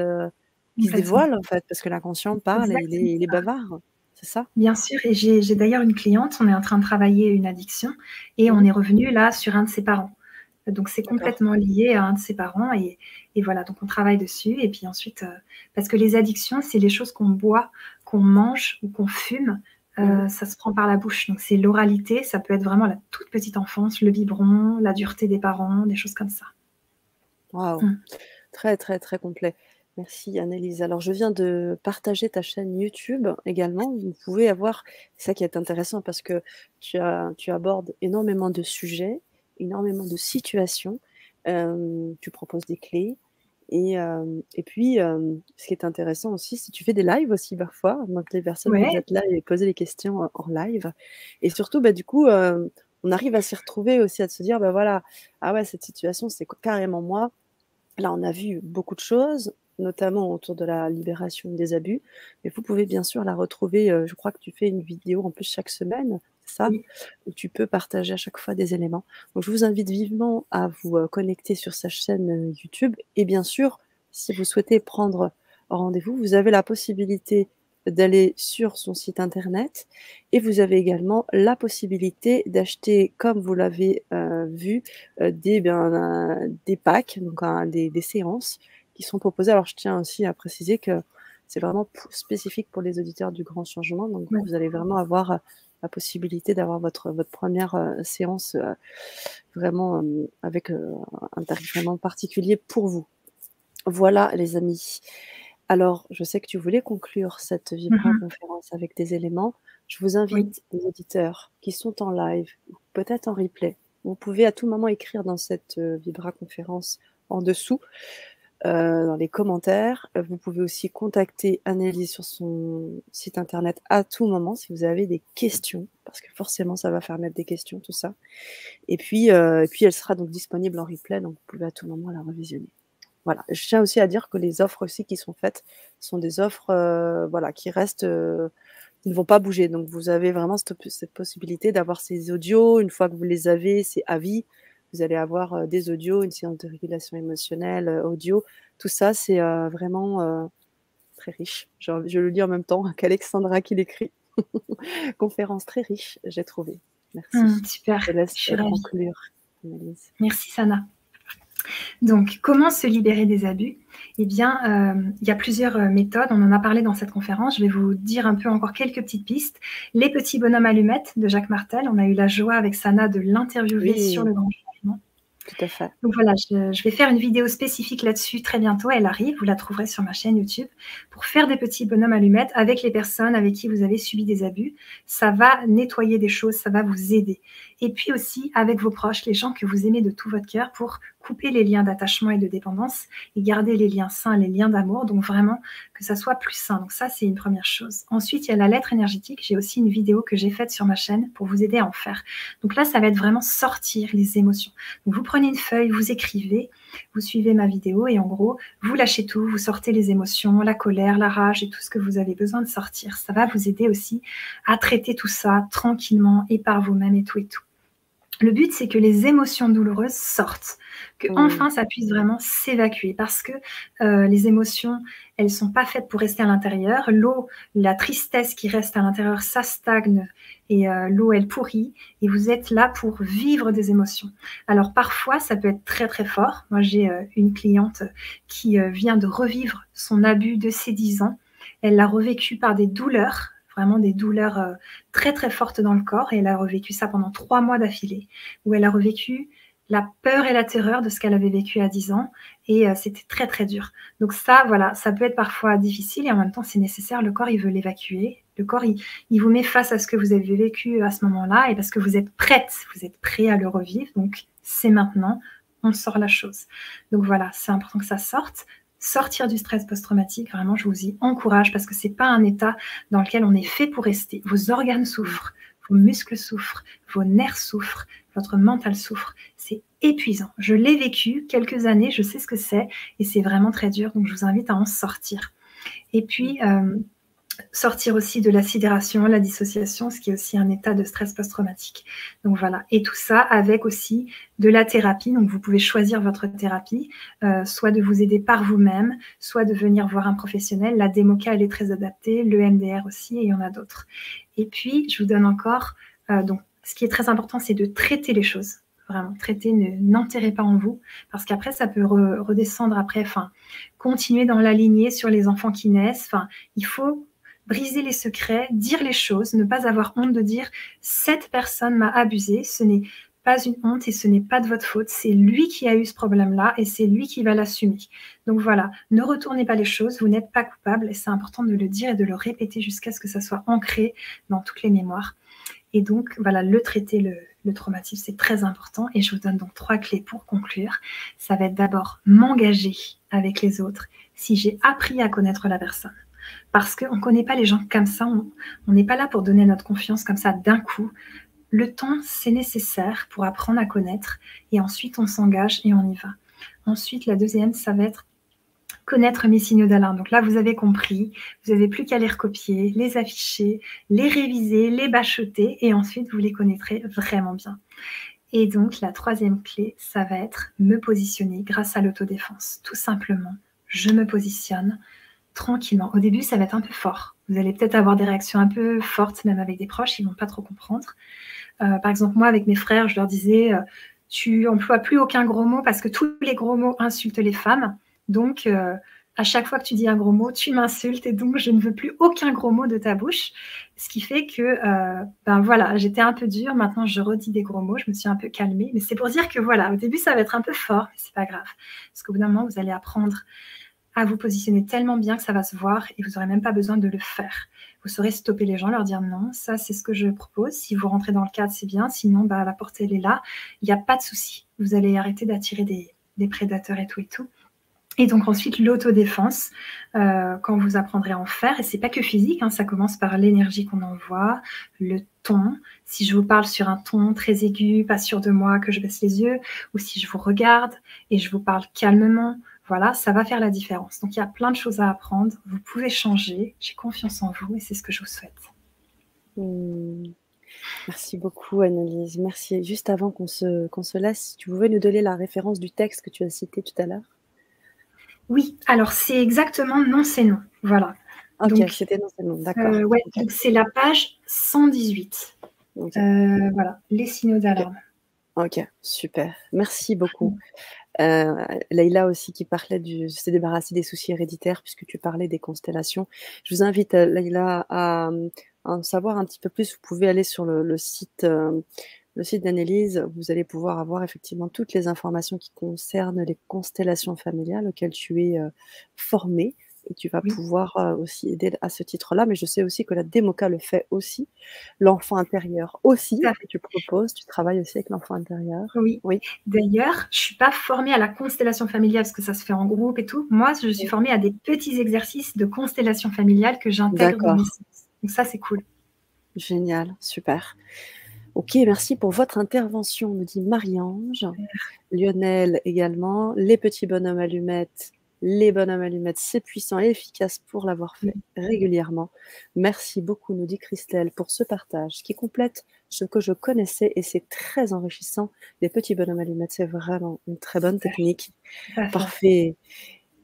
Complètement. dévoilent en fait, parce que l'inconscient parle et Exactement. il est bavard, c'est ça? Bien sûr, et j'ai d'ailleurs une cliente, on est en train de travailler une addiction et on Mmh. est revenu là sur un de ses parents. Donc c'est D'accord. complètement lié à un de ses parents et voilà, donc on travaille dessus et puis ensuite, parce que les addictions, c'est les choses qu'on boit, qu'on mange ou qu'on fume, Mmh. ça se prend par la bouche. Donc c'est l'oralité, ça peut être vraiment la toute petite enfance, le biberon, la dureté des parents, des choses comme ça. Waouh! Mmh. Très, très, très complet. Merci Annelise. Alors je viens de partager ta chaîne YouTube également. Vous pouvez avoir c'est ça qui est intéressant parce que tu abordes énormément de sujets, énormément de situations. Tu proposes des clés et puis, ce qui est intéressant aussi, c'est que tu fais des lives aussi parfois, donc les personnes peuvent Ouais, être là et poser des questions en live et surtout, bah, du coup, on arrive à s'y retrouver aussi, à se dire: «Bah, voilà, ah ouais, cette situation, c'est carrément moi». Là, on a vu beaucoup de choses, notamment autour de la libération des abus, mais vous pouvez bien sûr la retrouver, je crois que tu fais une vidéo en plus chaque semaine, c'est ça? oui. Où tu peux partager à chaque fois des éléments. Donc je vous invite vivement à vous, connecter sur sa chaîne, YouTube et bien sûr, si vous souhaitez prendre rendez-vous, vous avez la possibilité d'aller sur son site internet et vous avez également la possibilité d'acheter, comme vous l'avez, vu, des packs, donc des séances qui sont proposées. Alors je tiens aussi à préciser que c'est vraiment spécifique pour les auditeurs du grand changement, donc Ouais. vous allez vraiment avoir la possibilité d'avoir votre première séance vraiment avec un tarif vraiment particulier pour vous. Voilà les amis. Alors, je sais que tu voulais conclure cette Vibra Mmh. conférence avec des éléments. Je vous Oui. invite, les auditeurs qui sont en live, ou peut-être en replay, vous pouvez à tout moment écrire dans cette Vibra conférence en dessous, dans les commentaires. Vous pouvez aussi contacter Annelise sur son site internet à tout moment si vous avez des questions, parce que forcément ça va faire naître des questions, tout ça. Et puis elle sera donc disponible en replay, donc vous pouvez à tout moment la revisionner. Voilà, je tiens aussi à dire que les offres aussi qui sont faites sont des offres, voilà, qui restent, qui ne vont pas bouger. Donc vous avez vraiment cette possibilité d'avoir ces audios. Une fois que vous les avez, c'est à vie. Vous allez avoir, des audios, une séance de régulation émotionnelle, audio. Tout ça, c'est, vraiment, très riche. Je le lis en même temps qu'Alexandra qui l'écrit. Conférence très riche, j'ai trouvé. Merci. Super, Je te je laisse, suis ravie. conclure, Annelise. Merci Sana. Donc, comment se libérer des abus? Eh bien, il y a plusieurs, méthodes. On en a parlé dans cette conférence. Je vais vous dire un peu encore quelques petites pistes. Les petits bonhommes allumettes de Jacques Martel. On a eu la joie avec Sana de l'interviewer sur Oui, le grand changement. tout à fait. Donc voilà, je vais faire une vidéo spécifique là-dessus très bientôt. Elle arrive, vous la trouverez sur ma chaîne YouTube pour faire des petits bonhommes allumettes avec les personnes avec qui vous avez subi des abus. Ça va nettoyer des choses, ça va vous aider. Et puis aussi avec vos proches, les gens que vous aimez de tout votre cœur pour couper les liens d'attachement et de dépendance et garder les liens sains, les liens d'amour. Donc vraiment que ça soit plus sain. Donc ça, c'est une première chose. Ensuite, il y a la lettre énergétique. J'ai aussi une vidéo que j'ai faite sur ma chaîne pour vous aider à en faire. Donc là, ça va être vraiment sortir les émotions. Donc vous prenez une feuille, vous écrivez, vous suivez ma vidéo et en gros, vous lâchez tout, vous sortez les émotions, la colère, la rage et tout ce que vous avez besoin de sortir. Ça va vous aider aussi à traiter tout ça tranquillement et par vous-même et tout et tout. Le but, c'est que les émotions douloureuses sortent, que Mmh. enfin ça puisse vraiment s'évacuer parce que les émotions, elles sont pas faites pour rester à l'intérieur. L'eau, la tristesse qui reste à l'intérieur, ça stagne et l'eau, elle pourrit et vous êtes là pour vivre des émotions. Alors parfois, ça peut être très, très fort. Moi, j'ai, une cliente qui, vient de revivre son abus de ses 10 ans. Elle l'a revécu par des douleurs, vraiment des douleurs, très, très fortes dans le corps et elle a revécu ça pendant 3 mois d'affilée, où elle a revécu la peur et la terreur de ce qu'elle avait vécu à 10 ans et c'était très, très dur. Donc ça, voilà, ça peut être parfois difficile et en même temps, c'est nécessaire. Le corps, il veut l'évacuer. Le corps, il vous met face à ce que vous avez vécu à ce moment-là et parce que vous êtes prête, vous êtes prêt à le revivre. Donc c'est maintenant, on sort la chose. Donc voilà, c'est important que ça sorte. Sortir du stress post-traumatique, vraiment, je vous y encourage parce que c'est pas un état dans lequel on est fait pour rester. Vos organes souffrent, vos muscles souffrent, vos nerfs souffrent, votre mental souffre. C'est épuisant. Je l'ai vécu quelques années, je sais ce que c'est et c'est vraiment très dur. Donc, je vous invite à en sortir. Et puis, sortir aussi de la sidération, la dissociation, ce qui est aussi un état de stress post-traumatique. Donc voilà, et tout ça avec aussi de la thérapie. Donc vous pouvez choisir votre thérapie, soit de vous aider par vous-même, soit de venir voir un professionnel. La DEMOCA, elle est très adaptée, le MDR aussi, et il y en a d'autres. Et puis, je vous donne encore, donc ce qui est très important, c'est de traiter les choses. Vraiment, traiter, n'enterrez pas en vous, parce qu'après, ça peut redescendre après, enfin, continuer dans la lignée sur les enfants qui naissent. Enfin, il faut briser les secrets, dire les choses, ne pas avoir honte de dire « cette personne m'a abusé », ce n'est pas une honte et ce n'est pas de votre faute, c'est lui qui a eu ce problème-là et c'est lui qui va l'assumer. Donc voilà, ne retournez pas les choses, vous n'êtes pas coupable et c'est important de le dire et de le répéter jusqu'à ce que ça soit ancré dans toutes les mémoires. Et donc voilà, le traiter, le traumatisme, c'est très important et je vous donne donc 3 clés pour conclure. Ça va être d'abord m'engager avec les autres si j'ai appris à connaître la personne. Parce qu'on ne connaît pas les gens comme ça, on n'est pas là pour donner notre confiance comme ça d'un coup. Le temps, c'est nécessaire pour apprendre à connaître et ensuite on s'engage et on y va. Ensuite, la deuxième, ça va être connaître mes signaux d'alarme. Donc là, vous avez compris, vous n'avez plus qu'à les recopier, les afficher, les réviser, les bachoter et ensuite vous les connaîtrez vraiment bien. Et donc, la troisième clé, ça va être me positionner grâce à l'autodéfense. Tout simplement, je me positionne tranquillement. Au début, ça va être un peu fort. Vous allez peut-être avoir des réactions un peu fortes, même avec des proches, ils ne vont pas trop comprendre. Par exemple, moi, avec mes frères, je leur disais tu n'emploies plus aucun gros mot parce que tous les gros mots insultent les femmes. Donc, à chaque fois que tu dis un gros mot, tu m'insultes et donc je ne veux plus aucun gros mot de ta bouche. Ce qui fait que, ben voilà, j'étais un peu dure. Maintenant, je redis des gros mots. Je me suis un peu calmée. Mais c'est pour dire que voilà, au début, ça va être un peu fort, mais c'est pas grave. Parce qu'au bout d'un moment, vous allez apprendre à vous positionner tellement bien que ça va se voir et vous n'aurez même pas besoin de le faire. Vous saurez stopper les gens, leur dire non, ça c'est ce que je propose. Si vous rentrez dans le cadre, c'est bien. Sinon, bah, la porte, elle est là. Il n'y a pas de souci. Vous allez arrêter d'attirer des prédateurs et tout et tout. Et donc ensuite, l'autodéfense, quand vous apprendrez à en faire, et c'est pas que physique, hein, ça commence par l'énergie qu'on envoie, le ton. Si je vous parle sur un ton très aigu, pas sûr de moi, que je baisse les yeux, ou si je vous regarde et je vous parle calmement, voilà, ça va faire la différence. Donc il y a plein de choses à apprendre, vous pouvez changer, j'ai confiance en vous et c'est ce que je vous souhaite. Merci beaucoup Annelise, merci. Juste avant qu'on se laisse, tu pouvais nous donner la référence du texte que tu as cité tout à l'heure? Oui, alors c'est exactement non, c'est non. Voilà. Ok, c'était non, c'est non, d'accord. Ouais, okay. Donc c'est la page 118. Okay. Voilà, les signaux d'alarme. Ok, super. Merci beaucoup. Leïla aussi qui parlait de se débarrasser des soucis héréditaires, puisque tu parlais des constellations. Je vous invite, Leïla, à en savoir un petit peu plus. Vous pouvez aller sur le site d'Annelise. Vous allez pouvoir avoir effectivement toutes les informations qui concernent les constellations familiales auxquelles tu es formée. Et tu vas pouvoir aussi aider à ce titre-là. Mais je sais aussi que la DEMOCA le fait aussi. L'enfant intérieur aussi, que tu proposes. Tu travailles aussi avec l'enfant intérieur. Oui. D'ailleurs, je ne suis pas formée à la constellation familiale parce que ça se fait en groupe et tout. Moi, je suis formée à des petits exercices de constellation familiale que j'intègre dans mes séances. Donc ça, c'est cool. Génial, super. Ok, merci pour votre intervention, nous dit Marie-Ange. Lionel également. Les petits bonhommes allumettes. Les bonhommes allumettes, c'est puissant et efficace pour l'avoir fait régulièrement. Merci beaucoup, nous dit Christelle, pour ce partage qui complète ce que je connaissais et c'est très enrichissant. Les petits bonhommes allumettes, c'est vraiment une très bonne technique. Parfait.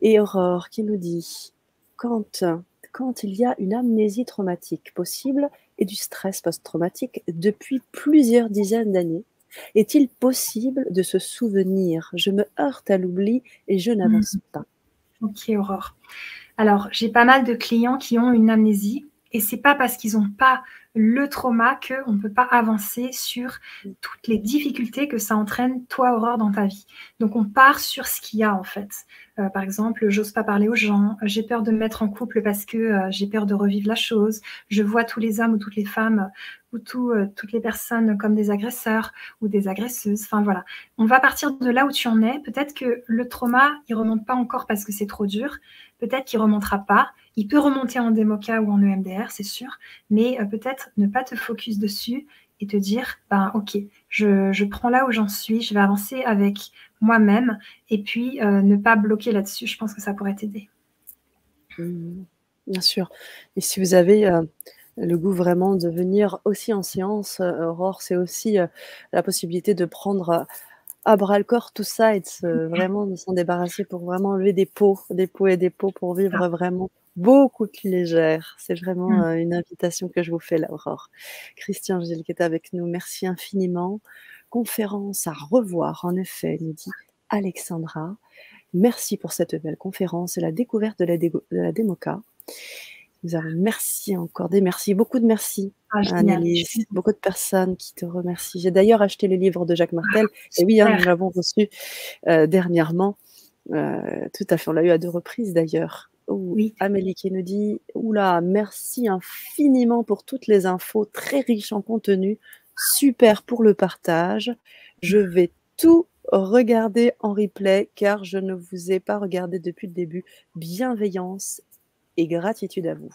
Et Aurore qui nous dit quand il y a une amnésie traumatique possible et du stress post-traumatique depuis plusieurs dizaines d'années, est-il possible de se souvenir? Je me heurte à l'oubli et je n'avance pas. Ok, Aurore. Alors, j'ai pas mal de clients qui ont une amnésie et c'est pas parce qu'ils n'ont pas le trauma qu'on ne peut pas avancer sur toutes les difficultés que ça entraîne, toi, Aurore, dans ta vie. Donc, on part sur ce qu'il y a, en fait. Par exemple, j'ose pas parler aux gens, j'ai peur de me mettre en couple parce que j'ai peur de revivre la chose, je vois tous les hommes ou toutes les femmes ou toutes les personnes comme des agresseurs ou des agresseuses. Enfin, voilà. On va partir de là où tu en es. Peut-être que le trauma, il remonte pas encore parce que c'est trop dur. peut-être qu'il ne remontera pas. Il peut remonter en DEMOCA ou en EMDR, c'est sûr, mais peut-être ne pas te focus dessus et te dire, ben, ok, je prends là où j'en suis, je vais avancer avec moi-même et puis ne pas bloquer là-dessus. Je pense que ça pourrait t'aider. Bien sûr. Et si vous avez le goût vraiment de venir aussi en séance, Aurore, c'est aussi la possibilité de prendre à bras le corps tout ça et vraiment de s'en débarrasser pour vraiment enlever des pots et des pots pour vivre vraiment beaucoup plus légère. C'est vraiment une invitation que je vous fais là, Aurore. Christian Gilles qui est avec nous, merci infiniment. Conférence à revoir, en effet, nous dit Alexandra. Merci pour cette belle conférence et la découverte de la DEMOCA. Nous avons merci encore, des merci, beaucoup de merci, Annelise, beaucoup de personnes qui te remercient. J'ai d'ailleurs acheté le livre de Jacques Martel, et oui, nous l'avons reçu dernièrement, tout à fait, on l'a eu à 2 reprises d'ailleurs. Oui. Amélie qui nous dit, oula, merci infiniment pour toutes les infos, très riches en contenu, super pour le partage, je vais tout regarder en replay car je ne vous ai pas regardé depuis le début. Bienveillance et gratitude à vous.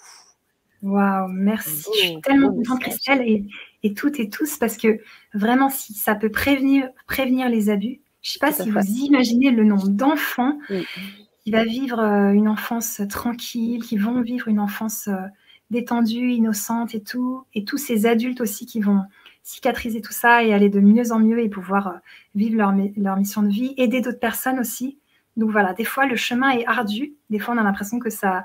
Waouh, merci. Je suis tellement contente, Christelle, et toutes et tous, parce que vraiment, si ça peut prévenir les abus, je ne sais pas si vous imaginez le nombre d'enfants qui va vivre une enfance tranquille, qui vont vivre une enfance détendue, innocente et tous ces adultes aussi qui vont cicatriser tout ça et aller de mieux en mieux et pouvoir vivre leur mission de vie, aider d'autres personnes aussi. Donc voilà, des fois le chemin est ardu, des fois on a l'impression que ça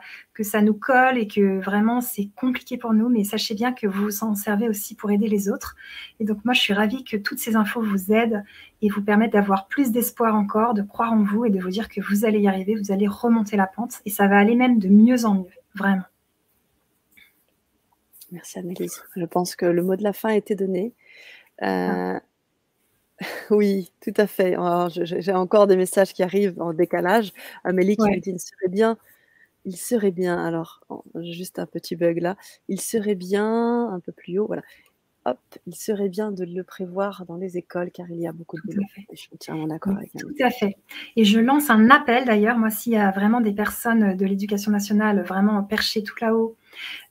nous colle et que vraiment c'est compliqué pour nous, mais sachez bien que vous vous en servez aussi pour aider les autres. Et donc moi je suis ravie que toutes ces infos vous aident et vous permettent d'avoir plus d'espoir encore, de croire en vous et de vous dire que vous allez y arriver, vous allez remonter la pente et ça va aller même de mieux en mieux, vraiment. Merci Annelise. Je pense que le mot de la fin a été donné. Oui, tout à fait. J'ai encore des messages qui arrivent en décalage. Amélie qui me dit il serait bien, alors juste un petit bug là, il serait bien, un peu plus haut, voilà. Hop, il serait bien de le prévoir dans les écoles car il y a beaucoup de boulot. Et je suis entièrement d'accord avec Tout à fait. Et je lance un appel d'ailleurs, moi s'il y a vraiment des personnes de l'éducation nationale vraiment perchées tout là-haut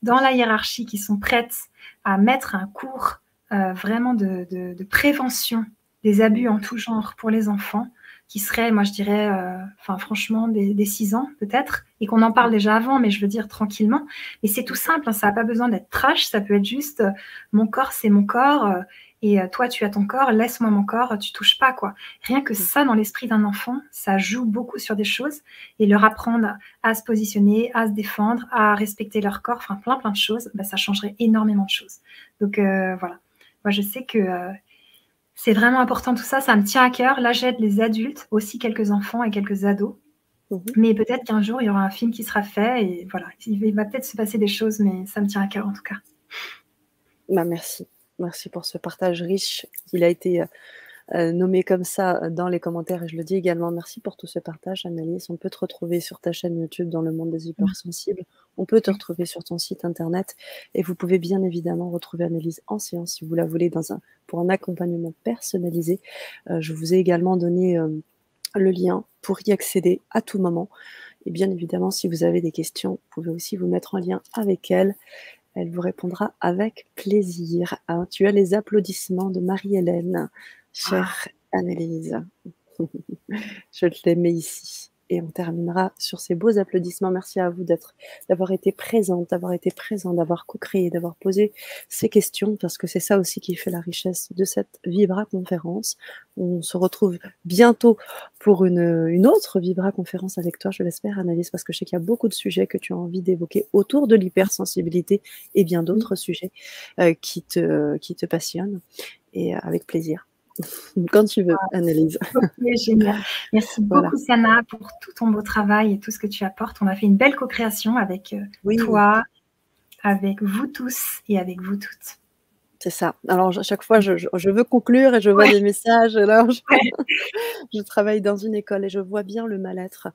dans la hiérarchie qui sont prêtes à mettre un cours vraiment de prévention des abus en tout genre pour les enfants, qui serait, moi je dirais, franchement, des 6 ans peut-être, et qu'on en parle déjà avant, mais je veux dire tranquillement. Et c'est tout simple, hein, ça n'a pas besoin d'être trash, ça peut être juste mon corps, c'est mon corps, et toi tu as ton corps, laisse-moi mon corps, tu touches pas, quoi. Rien que ça, dans l'esprit d'un enfant, ça joue beaucoup sur des choses, et leur apprendre à se positionner, à se défendre, à respecter leur corps, enfin plein de choses, bah, ça changerait énormément de choses. Donc voilà, moi je sais que c'est vraiment important tout ça, ça me tient à cœur. Là j'aide les adultes, aussi quelques enfants et quelques ados, mais peut-être qu'un jour il y aura un film qui sera fait et voilà, il va peut-être se passer des choses, mais ça me tient à cœur en tout cas. Bah, merci pour ce partage riche. Il a été nommé comme ça dans les commentaires et je le dis également. Merci pour tout ce partage, Annelise. On peut te retrouver sur ta chaîne YouTube dans le monde des hypersensibles. On peut te retrouver sur ton site internet et vous pouvez bien évidemment retrouver Annelise en séance si vous la voulez pour un accompagnement personnalisé. Je vous ai également donné le lien pour y accéder à tout moment. Et bien évidemment, si vous avez des questions, vous pouvez aussi vous mettre en lien avec elle. Elle vous répondra avec plaisir. Alors, tu as les applaudissements de Marie-Hélène, chère Annelise. Je te les mets ici. Et on terminera sur ces beaux applaudissements. Merci à vous d'avoir été présente, d'avoir co-créé, d'avoir posé ces questions, parce que c'est ça aussi qui fait la richesse de cette Vibra conférence. On se retrouve bientôt pour une autre Vibra conférence avec toi, je l'espère, Annelise, parce que je sais qu'il y a beaucoup de sujets que tu as envie d'évoquer autour de l'hypersensibilité et bien d'autres sujets qui te passionnent. Et avec plaisir. Quand tu veux, Annelise. Okay, génial. Merci beaucoup, Sana, pour tout ton beau travail et tout ce que tu apportes. On a fait une belle co-création avec toi, avec vous tous et avec vous toutes. C'est ça. Alors, à chaque fois, je veux conclure et je vois des messages. Alors, je travaille dans une école et je vois bien le mal-être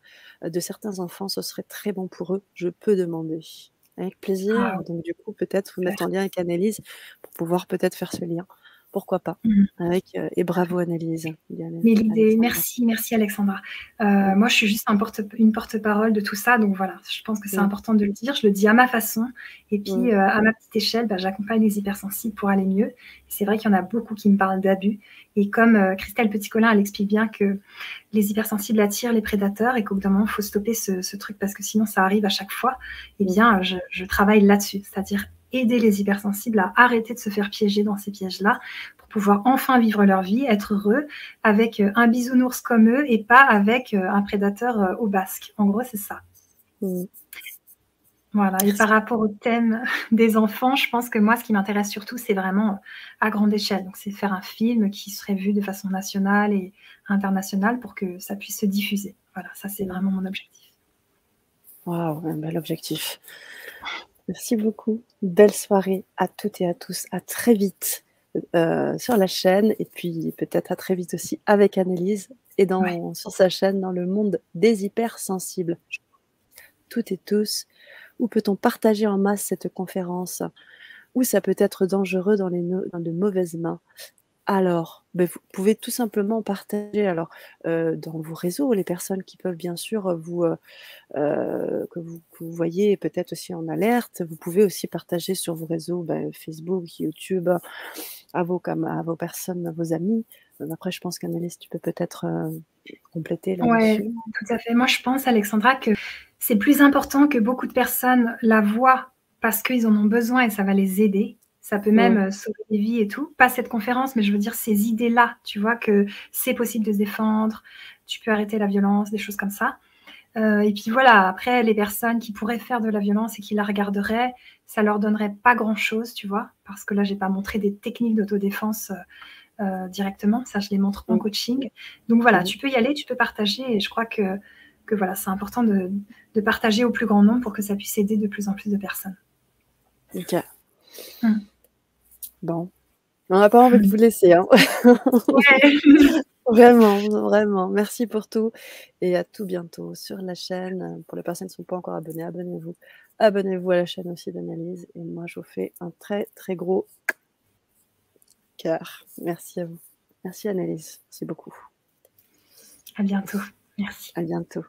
de certains enfants. Ce serait très bon pour eux. Je peux demander. Avec plaisir. Donc, du coup, peut-être vous mettre en lien avec Annelise pour pouvoir peut-être faire ce lien, pourquoi pas? Mmh. Et bravo Annelise, bien Mais l'idée, Alexandra. merci Alexandra. Mmh, Moi, je suis juste une porte-parole de tout ça, donc voilà, je pense que c'est mmh, important de le dire. Je le dis à ma façon, et mmh, puis à ma petite échelle, bah, j'accompagne les hypersensibles pour aller mieux. C'est vrai qu'il y en a beaucoup qui me parlent d'abus, et comme Christelle Petit-Colin, elle explique bien que les hypersensibles attirent les prédateurs et qu'au bout d'un moment, il faut stopper ce truc parce que sinon ça arrive à chaque fois. Eh mmh, bien, je travaille là-dessus, c'est-à-dire aider les hypersensibles à arrêter de se faire piéger dans ces pièges-là pour pouvoir enfin vivre leur vie, être heureux avec un bisounours comme eux et pas avec un prédateur au basque. En gros, c'est ça. mmh. Voilà. Et par Merci. rapport au thème des enfants, je pense que moi, ce qui m'intéresse surtout, c'est vraiment à grande échelle. Donc, c'est faire un film qui serait vu de façon nationale et internationale pour que ça puisse se diffuser. Voilà, ça, c'est Mmh. vraiment mon objectif. Waouh, un bel objectif. Merci beaucoup. Belle soirée à toutes et à tous. À très vite sur la chaîne et puis peut-être à très vite aussi avec Annelise et Ouais. sur sa chaîne dans le monde des hypersensibles. Toutes et tous, où peut-on partager en masse cette conférence? Où ça peut être dangereux dans de mauvaises mains? Alors, vous pouvez tout simplement partager dans vos réseaux, les personnes qui peuvent bien sûr que vous voyez peut-être aussi en alerte. Vous pouvez aussi partager sur vos réseaux, Facebook, YouTube, à vos personnes, à vos amis. Après je pense qu'Annelise, tu peux peut-être, compléter Ouais, là-dessus? tout à fait. Moi, je pense, Alexandra, que c'est plus important que beaucoup de personnes la voient parce qu'ils en ont besoin et ça va les aider. Ça peut même Mmh, sauver des vies et tout. Pas cette conférence, mais je veux dire ces idées-là, tu vois, que c'est possible de se défendre, tu peux arrêter la violence, des choses comme ça. Et puis voilà, après, les personnes qui pourraient faire de la violence et qui la regarderaient, ça leur donnerait pas grand-chose, tu vois, parce que là, j'ai pas montré des techniques d'autodéfense directement. Ça, je les montre en mmh, coaching. Donc voilà, mmh. tu peux y aller, tu peux partager. Et je crois que voilà, c'est important de partager au plus grand nombre pour que ça puisse aider de plus en plus de personnes. OK. Mm. Bon, on n'a pas envie de vous laisser, hein. Ouais. Vraiment, vraiment. Merci pour tout et à tout bientôt sur la chaîne. Pour les personnes qui ne sont pas encore abonnées, abonnez-vous. Abonnez-vous à la chaîne aussi d'Analyse et moi je vous fais un très, très gros cœur. Merci à vous. Merci Annelise, merci beaucoup. À bientôt. Merci. À bientôt.